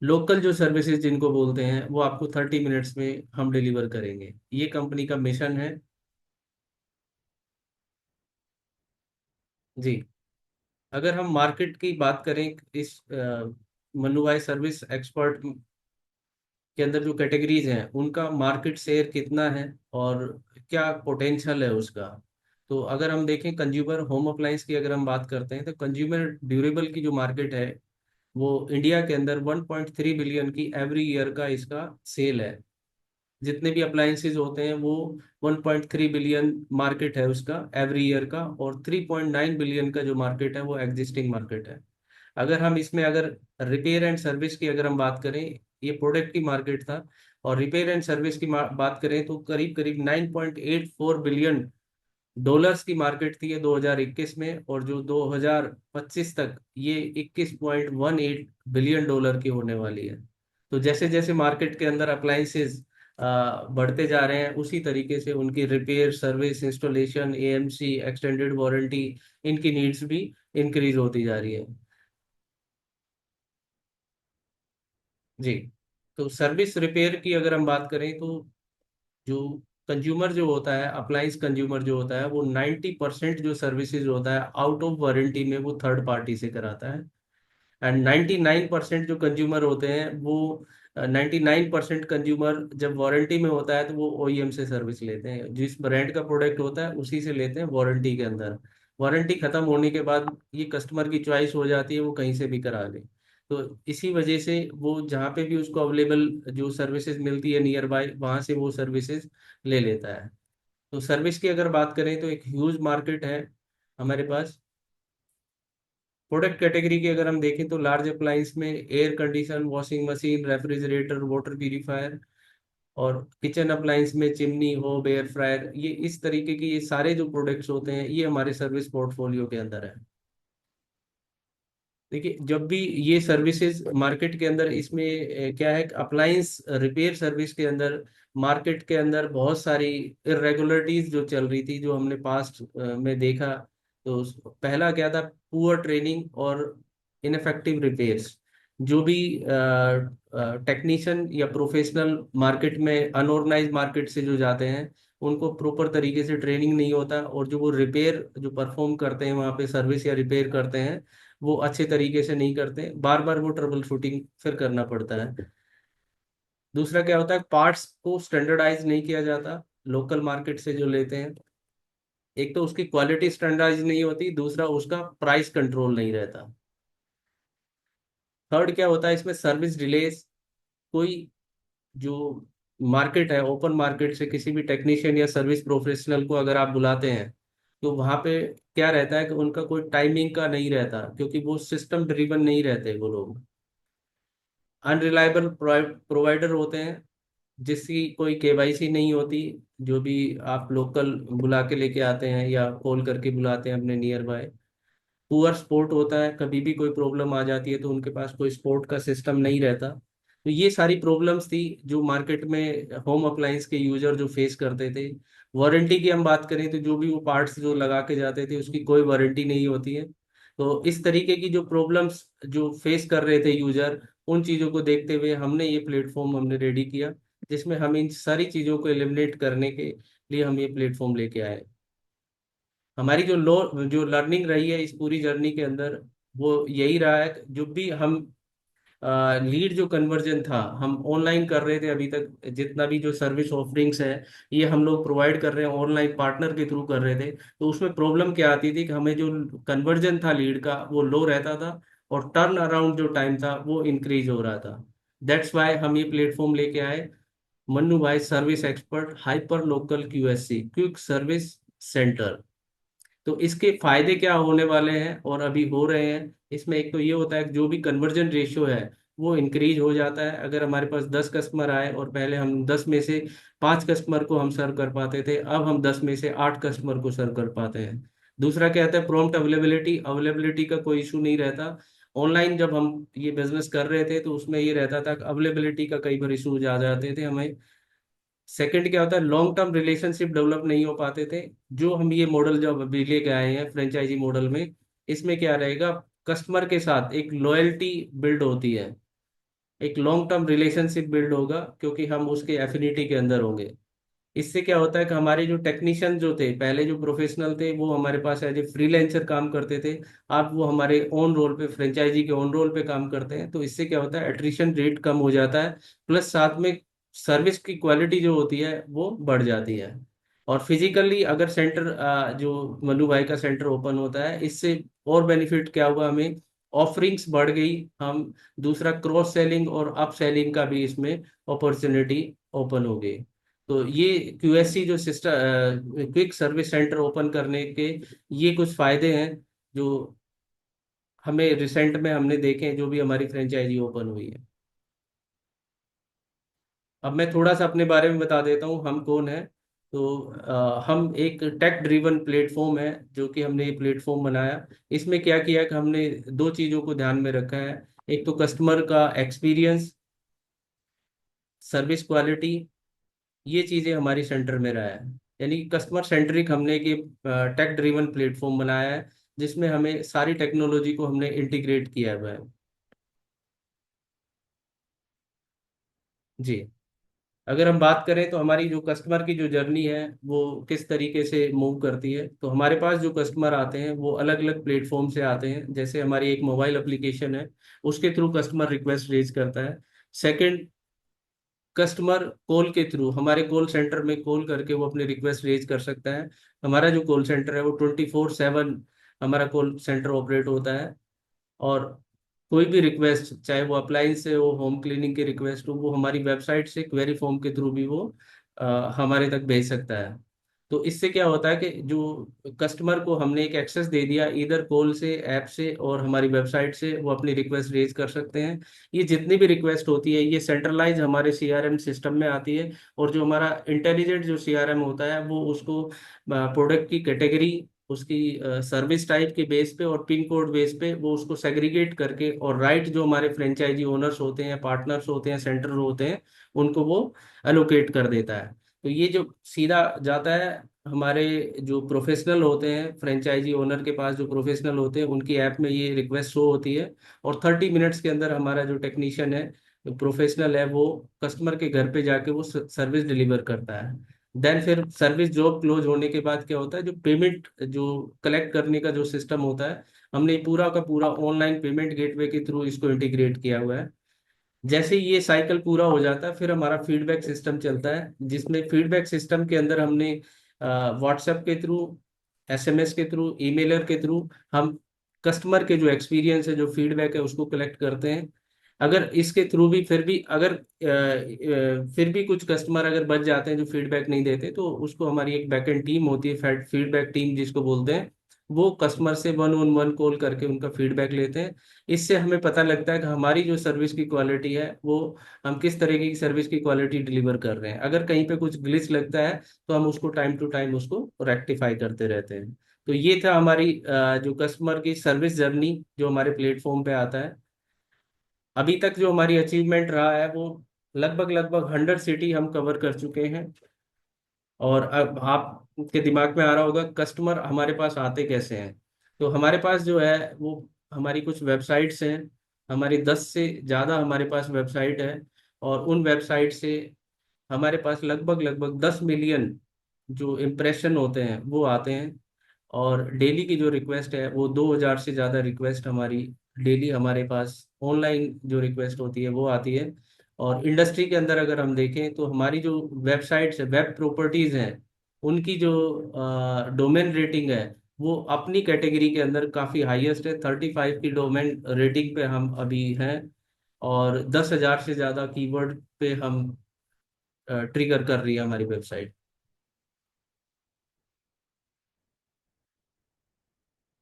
[SPEAKER 1] लोकल जो सर्विसेज जिनको बोलते हैं, वो आपको 30 मिनट्स में हम डिलीवर करेंगे। ये कंपनी का मिशन है। जी। अगर हम मार्केट की बात करें, इस मनु भाई सर्विस एक्सपर्ट के अंदर जो कैटेगरीज हैं उनका मार्केट शेयर कितना है और क्या पोटेंशियल है उसका। तो अगर हम देखें कंज्यूमर होम अप्लायंस की अगर हम बात करते हैं, तो कंज्यूमर ड्यूरेबल की जो मार्केट है वो इंडिया के अंदर 1.3 बिलियन की एवरी ईयर का इसका सेल है। जितने भी अप्लायंसेज होते हैं वो 1.3 बिलियन मार्केट है उसका एवरी ईयर का, और 3.9 बिलियन का जो मार्केट है वो एग्जिस्टिंग मार्केट है। अगर हम इसमें अगर रिपेयर एंड सर्विस की अगर हम बात करें, ये प्रोडक्ट की मार्केट था, और रिपेयर एंड सर्विस की बात करें तो करीब करीब 9.84 बिलियन डॉलर्स की मार्केट थी ये 2021 में, और जो 2025 तक ये 21.18 बिलियन डॉलर की होने वाली है। तो जैसे जैसे मार्केट के अंदर अप्लायंसेस बढ़ते जा रहे हैं, उसी तरीके से उनकी repair service installation AMC extended warranty इनकी नीड्स भी इंक्रीज होती जा रही है। जी। तो सर्विस रिपेयर की अगर हम बात करें तो जो कंज्यूमर जो होता है, अप्लायंस कंज्यूमर जो होता है, वो 90% जो सर्विसेज होता है आउट ऑफ वारंटी में वो थर्ड पार्टी से कराता है। एंड 99% जो कंज्यूमर होते हैं वो 99% कंज्यूमर जब वारंटी में होता है तो वो ओईएम से सर्विस लेते हैं। जिस ब्रांड का प्रोडक्ट होता है उसी से लेते हैं वारंटी के अंदर। वारंटी खत्म होने के बाद ये कस्टमर की चॉइस हो जाती है, वो कहीं से भी करा ले। तो इसी वजह से वो जहाँ पे भी उसको अवेलेबल जो सर्विसेज मिलती है नियर बाय, वहाँ से वो सर्विसेज ले लेता है। तो सर्विस की अगर बात करें तो एक ह्यूज मार्केट है हमारे पास। प्रोडक्ट कैटेगरी की अगर हम देखें तो लार्ज अप्लायंस में air condition, washing machine, refrigerator, water purifier, और किचन अप्लायंस में चिमनी हो, एयर फ्रायर, ये इस तरीके की ये सारे जो प्रोडक्ट्स होते हैं ये हमारे सर्विस पोर्टफोलियो के अंदर है। देखिए, जब भी ये सर्विसेज मार्केट के अंदर इसमें क्या है, अप्लायंस रिपेयर सर्विस के अंदर मार्केट के अंदर बहुत सारी इरेगुलरिटीज जो चल रही थी, जो हमने पास्ट में देखा। तो पहला क्या था, पुअर ट्रेनिंग और इनफेक्टिव रिपेयर्स। जो भी टेक्नीशियन या प्रोफेशनल मार्केट में अनऑर्गेनाइज मार्केट से जो जाते हैं, उनको प्रॉपर तरीके से ट्रेनिंग नहीं होता, और जो वो रिपेयर जो परफॉर्म करते हैं वहाँ पे सर्विस या रिपेयर करते हैं, वो अच्छे तरीके से नहीं करते, बार बार वो ट्रबल शूटिंग फिर करना पड़ता है। दूसरा क्या होता है, पार्ट्स को स्टैंडर्डाइज नहीं किया जाता लोकल मार्केट से जो लेते हैं। एक तो उसकी क्वालिटी स्टैंडर्डाइज नहीं होती, दूसरा उसका प्राइस कंट्रोल नहीं रहता। थर्ड क्या होता है इसमें, सर्विस डिलेस। कोई जो मार्केट है, ओपन मार्केट से किसी भी टेक्नीशियन या सर्विस प्रोफेशनल को अगर आप बुलाते हैं, तो वहां पे क्या रहता है कि उनका कोई टाइमिंग का नहीं रहता, क्योंकि वो सिस्टम ड्रिवन नहीं रहते वो लोग। अनरिलायबल प्रोवाइडर होते हैं जिसकी कोई केवाईसी नहीं होती। जो भी आप लोकल बुला के लेके आते हैं या कॉल करके बुलाते हैं अपने नियर बाय। पुअर सपोर्ट होता है, कभी भी कोई प्रॉब्लम आ जाती है तो उनके पास कोई सपोर्ट का सिस्टम नहीं रहता। तो ये सारी प्रॉब्लम्स थी जो मार्केट में होम अप्लायंस के यूजर जो फेस करते थे। वारंटी की हम बात करें तो जो भी वो पार्ट्स जो लगा के जाते थे उसकी कोई वारंटी नहीं होती है। तो इस तरीके की जो प्रॉब्लम्स जो फेस कर रहे थे यूजर, उन चीज़ों को देखते हुए हमने ये प्लेटफॉर्म हमने रेडी किया, जिसमें हम इन सारी चीज़ों को एलिमिनेट करने के लिए हम ये प्लेटफॉर्म लेके आए। हमारी जो लर्निंग रही है इस पूरी जर्नी के अंदर, वो यही रहा है कि जो भी हम लीड जो कन्वर्जन था हम ऑनलाइन कर रहे थे अभी तक, जितना भी जो सर्विस ऑफरिंग्स है ये हम लोग प्रोवाइड कर रहे हैं ऑनलाइन पार्टनर के थ्रू कर रहे थे। तो उसमें प्रॉब्लम क्या आती थी कि हमें जो कन्वर्जन था लीड का वो लो रहता था, और टर्न अराउंड जो टाइम था वो इंक्रीज हो रहा था। दैट्स वाई हम ये प्लेटफॉर्म लेके आए, मन्नू भाई service expert hyper local QSC, quick service centre. तो इसके फायदे क्या होने वाले हैं और अभी हो रहे हैं इसमें, एक तो ये होता है कि जो भी कन्वर्जन रेशियो है वो इंक्रीज हो जाता है। अगर हमारे पास 10 कस्टमर आए और पहले हम 10 में से 5 कस्टमर को हम सर्व कर पाते थे, अब हम 10 में से 8 कस्टमर को सर्व कर पाते हैं। दूसरा क्या आता है, प्रॉम्प्ट अवेलेबिलिटी। अवेलेबिलिटी का कोई इशू नहीं रहता, ऑनलाइन जब हम ये बिजनेस कर रहे थे तो उसमें ये रहता था कि अवेलेबिलिटी का कई बार इशूज आ जाते थे हमें। सेकंड क्या होता है, लॉन्ग टर्म रिलेशनशिप डेवलप नहीं हो पाते थे। जो हम ये मॉडल जब अभी लेके आए हैं फ्रेंचाइजी मॉडल में, इसमें क्या रहेगा, कस्टमर के साथ एक लॉयल्टी बिल्ड होती है, एक लॉन्ग टर्म रिलेशनशिप बिल्ड होगा क्योंकि हम उसके एफिनिटी के अंदर होंगे। इससे क्या होता है कि हमारे जो टेक्नीशियन जो थे पहले, जो प्रोफेशनल थे, वो हमारे पास एज ए फ्रीलांसर काम करते थे। अब वो हमारे ऑन रोल पे, फ्रेंचाइजी के ऑन रोल पे काम करते हैं। तो इससे क्या होता है, एट्रिशन रेट कम हो जाता है, प्लस साथ में सर्विस की क्वालिटी जो होती है वो बढ़ जाती है। और फिजिकली अगर सेंटर, जो मनु भाई का सेंटर ओपन होता है, इससे और बेनिफिट क्या हुआ हमें, ऑफरिंग्स बढ़ गई। हम दूसरा क्रॉस सेलिंग और अप सेलिंग का भी इसमें अपॉर्चुनिटी ओपन हो गई। तो ये क्यूएससी जो system, quick service centre open करने के, ये कुछ फायदे हैं जो हमें रिसेंट में हमने देखे हैं, जो भी हमारी फ्रेंचाइजी ओपन हुई है। अब मैं थोड़ा सा अपने बारे में बता देता हूँ, हम कौन है। तो हम एक टेक ड्रिवन प्लेटफॉर्म है, जो कि हमने ये प्लेटफॉर्म बनाया। इसमें क्या किया कि हमने दो चीज़ों को ध्यान में रखा है। एक तो कस्टमर का एक्सपीरियंस, सर्विस क्वालिटी, ये चीजें हमारी सेंटर में रहा है। यानी कस्टमर सेंट्रिक हमने एक टेक ड्रिवन प्लेटफॉर्म बनाया है, जिसमें हमें सारी टेक्नोलॉजी को हमने इंटीग्रेट किया हुआ है। जी। अगर हम बात करें तो हमारी जो कस्टमर की जो जर्नी है वो किस तरीके से मूव करती है, तो हमारे पास जो कस्टमर आते हैं वो अलग अलग प्लेटफॉर्म से आते हैं। जैसे हमारी एक मोबाइल एप्लीकेशन है, उसके थ्रू कस्टमर रिक्वेस्ट रेज करता है। सेकंड, कस्टमर कॉल के थ्रू हमारे कॉल सेंटर में कॉल करके वो अपनी रिक्वेस्ट रेज कर सकता है। हमारा जो कॉल सेंटर है वो 24/7 हमारा कॉल सेंटर ऑपरेट होता है। और कोई भी रिक्वेस्ट, चाहे वो अप्लायंस से हो, होम क्लीनिंग की रिक्वेस्ट हो, वो हमारी वेबसाइट से क्वेरी फॉर्म के थ्रू भी वो हमारे तक भेज सकता है। तो इससे क्या होता है कि जो कस्टमर को हमने एक एक्सेस दे दिया, इधर कॉल से, ऐप से और हमारी वेबसाइट से, वो अपनी रिक्वेस्ट रेज कर सकते हैं। ये जितनी भी रिक्वेस्ट होती है ये सेंट्रलाइज हमारे सीआरएम सिस्टम में आती है। और जो हमारा इंटेलिजेंट जो सीआरएम होता है वो उसको प्रोडक्ट की कैटेगरी, उसकी सर्विस टाइप के बेस पे और पिन कोड बेस पे वो उसको सेग्रीगेट करके, और राइट जो हमारे फ्रेंचाइजी ओनर्स होते हैं, पार्टनर्स होते हैं, सेंटर होते हैं, उनको वो एलोकेट कर देता है। तो ये जो सीधा जाता है हमारे जो प्रोफेशनल होते हैं, फ्रेंचाइजी ओनर के पास जो प्रोफेशनल होते हैं, उनकी ऐप में ये रिक्वेस्ट शो होती है। और 30 मिनट्स के अंदर हमारा जो टेक्नीशियन है, जो प्रोफेशनल है, वो कस्टमर के घर पे जाके वो सर्विस डिलीवर करता है। देन फिर सर्विस जॉब क्लोज होने के बाद क्या होता है, जो पेमेंट जो कलेक्ट करने का जो सिस्टम होता है, हमने पूरा का पूरा ऑनलाइन पेमेंट गेटवे के थ्रू इसको इंटीग्रेट किया हुआ है। जैसे ही ये साइकिल पूरा हो जाता है, फिर हमारा फीडबैक सिस्टम चलता है, जिसमें फीडबैक सिस्टम के अंदर हमने व्हाट्सएप के थ्रू, एसएमएस के थ्रू, ईमेलर के थ्रू हम कस्टमर के जो एक्सपीरियंस है, जो फीडबैक है, उसको कलेक्ट करते हैं। अगर इसके थ्रू भी फिर भी अगर फिर भी कुछ कस्टमर अगर बच जाते हैं जो फीडबैक नहीं देते, तो उसको हमारी एक बैकएंड टीम होती है, फीडबैक टीम जिसको बोलते हैं, वो कस्टमर से 1-on-1 कॉल करके उनका फीडबैक लेते हैं। इससे हमें पता लगता है कि हमारी जो सर्विस की क्वालिटी है वो, हम किस तरीके की सर्विस की क्वालिटी डिलीवर कर रहे हैं। अगर कहीं पे कुछ ग्लिच लगता है तो हम उसको टाइम टू टाइम उसको रेक्टिफाई करते रहते हैं। तो ये था हमारी जो कस्टमर की सर्विस जर्नी जो हमारे प्लेटफॉर्म पे आता है। अभी तक जो हमारी अचीवमेंट रहा है वो लगभग लगभग 100 सिटी हम कवर कर चुके हैं। और अब आपके दिमाग में आ रहा होगा कस्टमर हमारे पास आते कैसे हैं। तो हमारे पास जो है वो, हमारी कुछ वेबसाइट्स हैं, हमारी 10 से ज़्यादा हमारे पास वेबसाइट है। और उन वेबसाइट से हमारे पास लगभग लगभग 10 मिलियन जो इम्प्रेशन होते हैं वो आते हैं। और डेली की जो रिक्वेस्ट है वो 2,000 से ज़्यादा रिक्वेस्ट हमारी डेली हमारे पास ऑनलाइन जो रिक्वेस्ट होती है वो आती है। और इंडस्ट्री के अंदर अगर हम देखें तो हमारी जो वेबसाइट्स है, वेब प्रॉपर्टीज़ हैं, उनकी जो डोमेन रेटिंग है वो अपनी कैटेगरी के अंदर काफ़ी हाईएस्ट है। 35 की डोमेन रेटिंग पे हम अभी हैं। और 10,000 से ज़्यादा कीवर्ड पे हम ट्रिगर कर रही है हमारी वेबसाइट।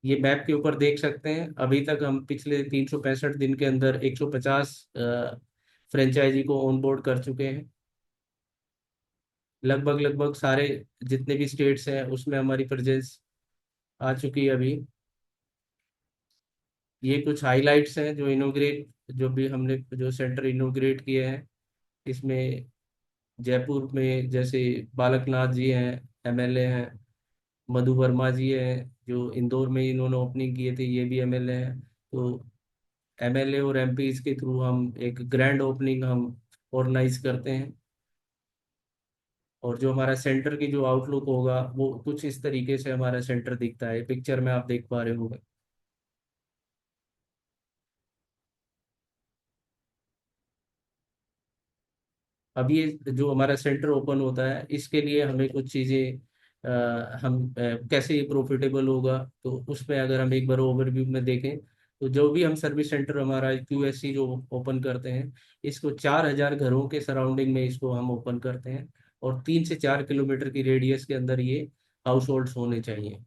[SPEAKER 1] ये मैप के ऊपर देख सकते हैं, अभी तक हम पिछले 365 दिन के अंदर 150 फ्रेंचाइजी को ऑन बोर्ड कर चुके हैं। लगभग लगभग सारे जितने भी स्टेट्स हैं उसमें हमारी प्रेजेंस आ चुकी है अभी। ये कुछ हाइलाइट्स हैं जो इनोग्रेट, जो भी हमने जो सेंटर इनोग्रेट किए हैं। इसमें जयपुर में जैसे बालकनाथ जी हैं, एमएलए हैं। मधु वर्मा जी हैं जो इंदौर में इन्होंने ओपनिंग किए थे, ये भी एमएलए हैं। तो एमएलए और एमपीज के थ्रू हम एक ग्रैंड ओपनिंग हम ऑर्गेनाइज करते हैं। और जो हमारा सेंटर की जो आउटलुक होगा वो कुछ इस तरीके से हमारा सेंटर दिखता है, पिक्चर में आप देख पा रहे होंगे। अभी ये जो हमारा सेंटर ओपन होता है इसके लिए हमें कुछ चीज़ें हम कैसे ये प्रॉफिटेबल होगा, तो उसमें अगर हम एक बार ओवरव्यू में देखें, तो जो भी हम सर्विस सेंटर हमारा क्यूएससी जो ओपन करते हैं, इसको 4,000 घरों के सराउंडिंग में इसको हम ओपन करते हैं। और 3 से 4 किलोमीटर की रेडियस के अंदर ये हाउस होल्ड्स होने चाहिए।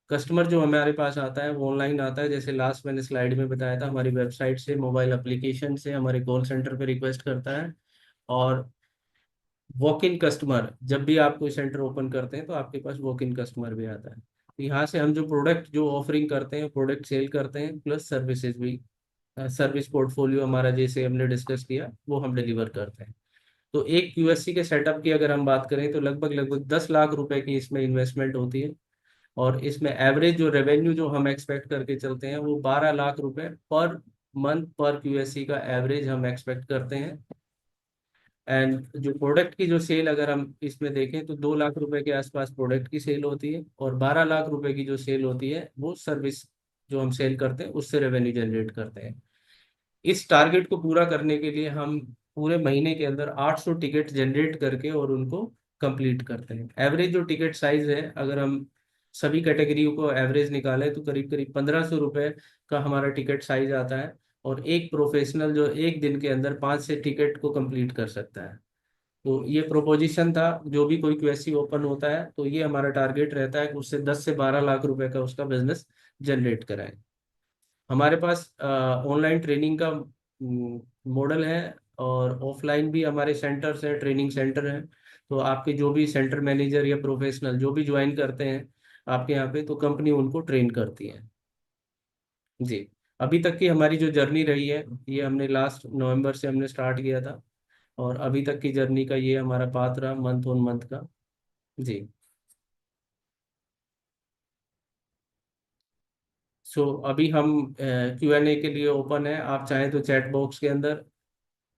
[SPEAKER 1] कस्टमर जो हमारे पास आता है वो ऑनलाइन आता है, जैसे लास्ट मैंने स्लाइड में बताया था, हमारी वेबसाइट से, मोबाइल एप्लीकेशन से हमारे कॉल सेंटर पे रिक्वेस्ट करता है। और वॉक इन कस्टमर, जब भी आप कोई सेंटर ओपन करते हैं तो आपके पास वॉक इन कस्टमर भी आता है। तो यहाँ से हम जो प्रोडक्ट जो ऑफरिंग करते हैं, प्रोडक्ट सेल करते हैं, प्लस सर्विसेज भी, सर्विस पोर्टफोलियो हमारा जैसे हमने डिस्कस किया वो हम डिलीवर करते हैं। तो एक यूएससी के सेटअप की अगर हम बात करें तो लगभग लगभग 10 लाख रुपए की इसमें इन्वेस्टमेंट होती है। और इसमें एवरेज जो रेवेन्यू जो हम एक्सपेक्ट करके चलते हैं वो 12 लाख रुपए पर मंथ पर क्यूएससी का एवरेज हम एक्सपेक्ट करते हैं। एंड जो प्रोडक्ट की जो सेल अगर हम इसमें देखें तो 2 लाख रुपए के आसपास प्रोडक्ट की सेल होती है, और 12 लाख रुपए की जो सेल होती है वो सर्विस जो हम सेल करते हैं उससे रेवेन्यू जनरेट करते हैं। इस टारगेट को पूरा करने के लिए हम पूरे महीने के अंदर 800 टिकट जनरेट करके और उनको कंप्लीट करते हैं। एवरेज जो टिकट साइज है, अगर हम सभी कैटेगरी को एवरेज निकालें तो करीब करीब 1,500 रुपये का हमारा टिकट साइज आता है। और एक प्रोफेशनल जो एक दिन के अंदर 5 से टिकट को कंप्लीट कर सकता है। तो ये प्रोपोजिशन था, जो भी कोई क्यूएससी ओपन होता है तो ये हमारा टारगेट रहता है कि उससे 10 से 12 लाख रुपए का उसका बिजनेस जनरेट कराएं। हमारे पास ऑनलाइन ट्रेनिंग का मॉडल है, और ऑफलाइन भी हमारे सेंटर्स हैं, ट्रेनिंग सेंटर हैं। तो आपके जो भी सेंटर मैनेजर या प्रोफेशनल जो भी ज्वाइन करते हैं आपके यहाँ पे, तो कंपनी उनको ट्रेन करती है। जी। अभी तक की हमारी जो जर्नी रही है, ये हमने लास्ट नवंबर से हमने स्टार्ट किया था, और अभी तक की जर्नी का ये हमारा पाथ रहा मंथ ऑन मंथ का। जी। सो अभी हम Q&A के लिए ओपन है। आप चाहें तो चैट बॉक्स के अंदर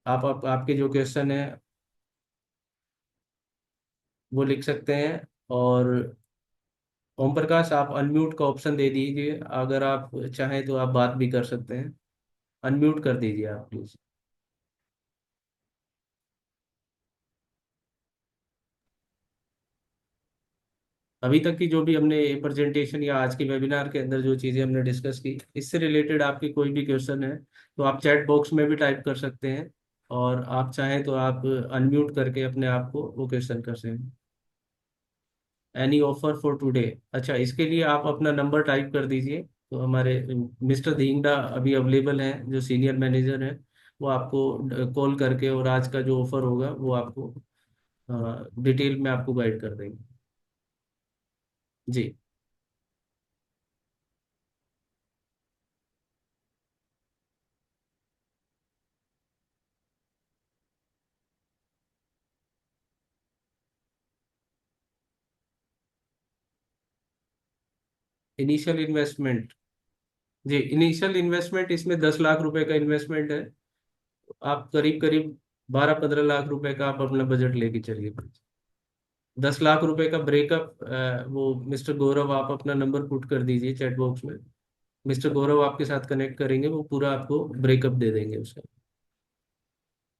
[SPEAKER 1] आपके जो क्वेश्चन है वो लिख सकते हैं। और ओम प्रकाश, आप अनम्यूट का ऑप्शन दे दीजिए, अगर आप चाहें तो आप बात भी कर सकते हैं। अनम्यूट कर दीजिए आप प्लीज। अभी तक की जो भी हमने प्रेजेंटेशन या आज के वेबिनार के अंदर जो चीज़ें हमने डिस्कस की, इससे रिलेटेड आपकी कोई भी क्वेश्चन है तो आप चैट बॉक्स में भी टाइप कर सकते हैं। और आप चाहें तो आप अनम्यूट करके अपने आप को वो क्वेश्चन कर सकते हैं। एनी ऑफर फॉर टुडे, अच्छा, इसके लिए आप अपना नंबर टाइप कर दीजिए। तो हमारे मिस्टर धींगडा अभी अवेलेबल हैं, जो सीनियर मैनेजर हैं, वो आपको कॉल करके और आज का जो ऑफर होगा वो आपको डिटेल में आपको गाइड कर देंगे। जी। इनिशियल इन्वेस्टमेंट, जी, इनिशियल इन्वेस्टमेंट इसमें 10 लाख रुपए का इन्वेस्टमेंट है। आप करीब करीब 12-15 लाख रुपए का आप अपना बजट लेके चलिए। 10 लाख रुपए का ब्रेकअप, वो मिस्टर गौरव आप अपना नंबर पुट कर दीजिए चैट बॉक्स में। मिस्टर गौरव आपके साथ कनेक्ट करेंगे, वो पूरा आपको ब्रेकअप दे देंगे उसका।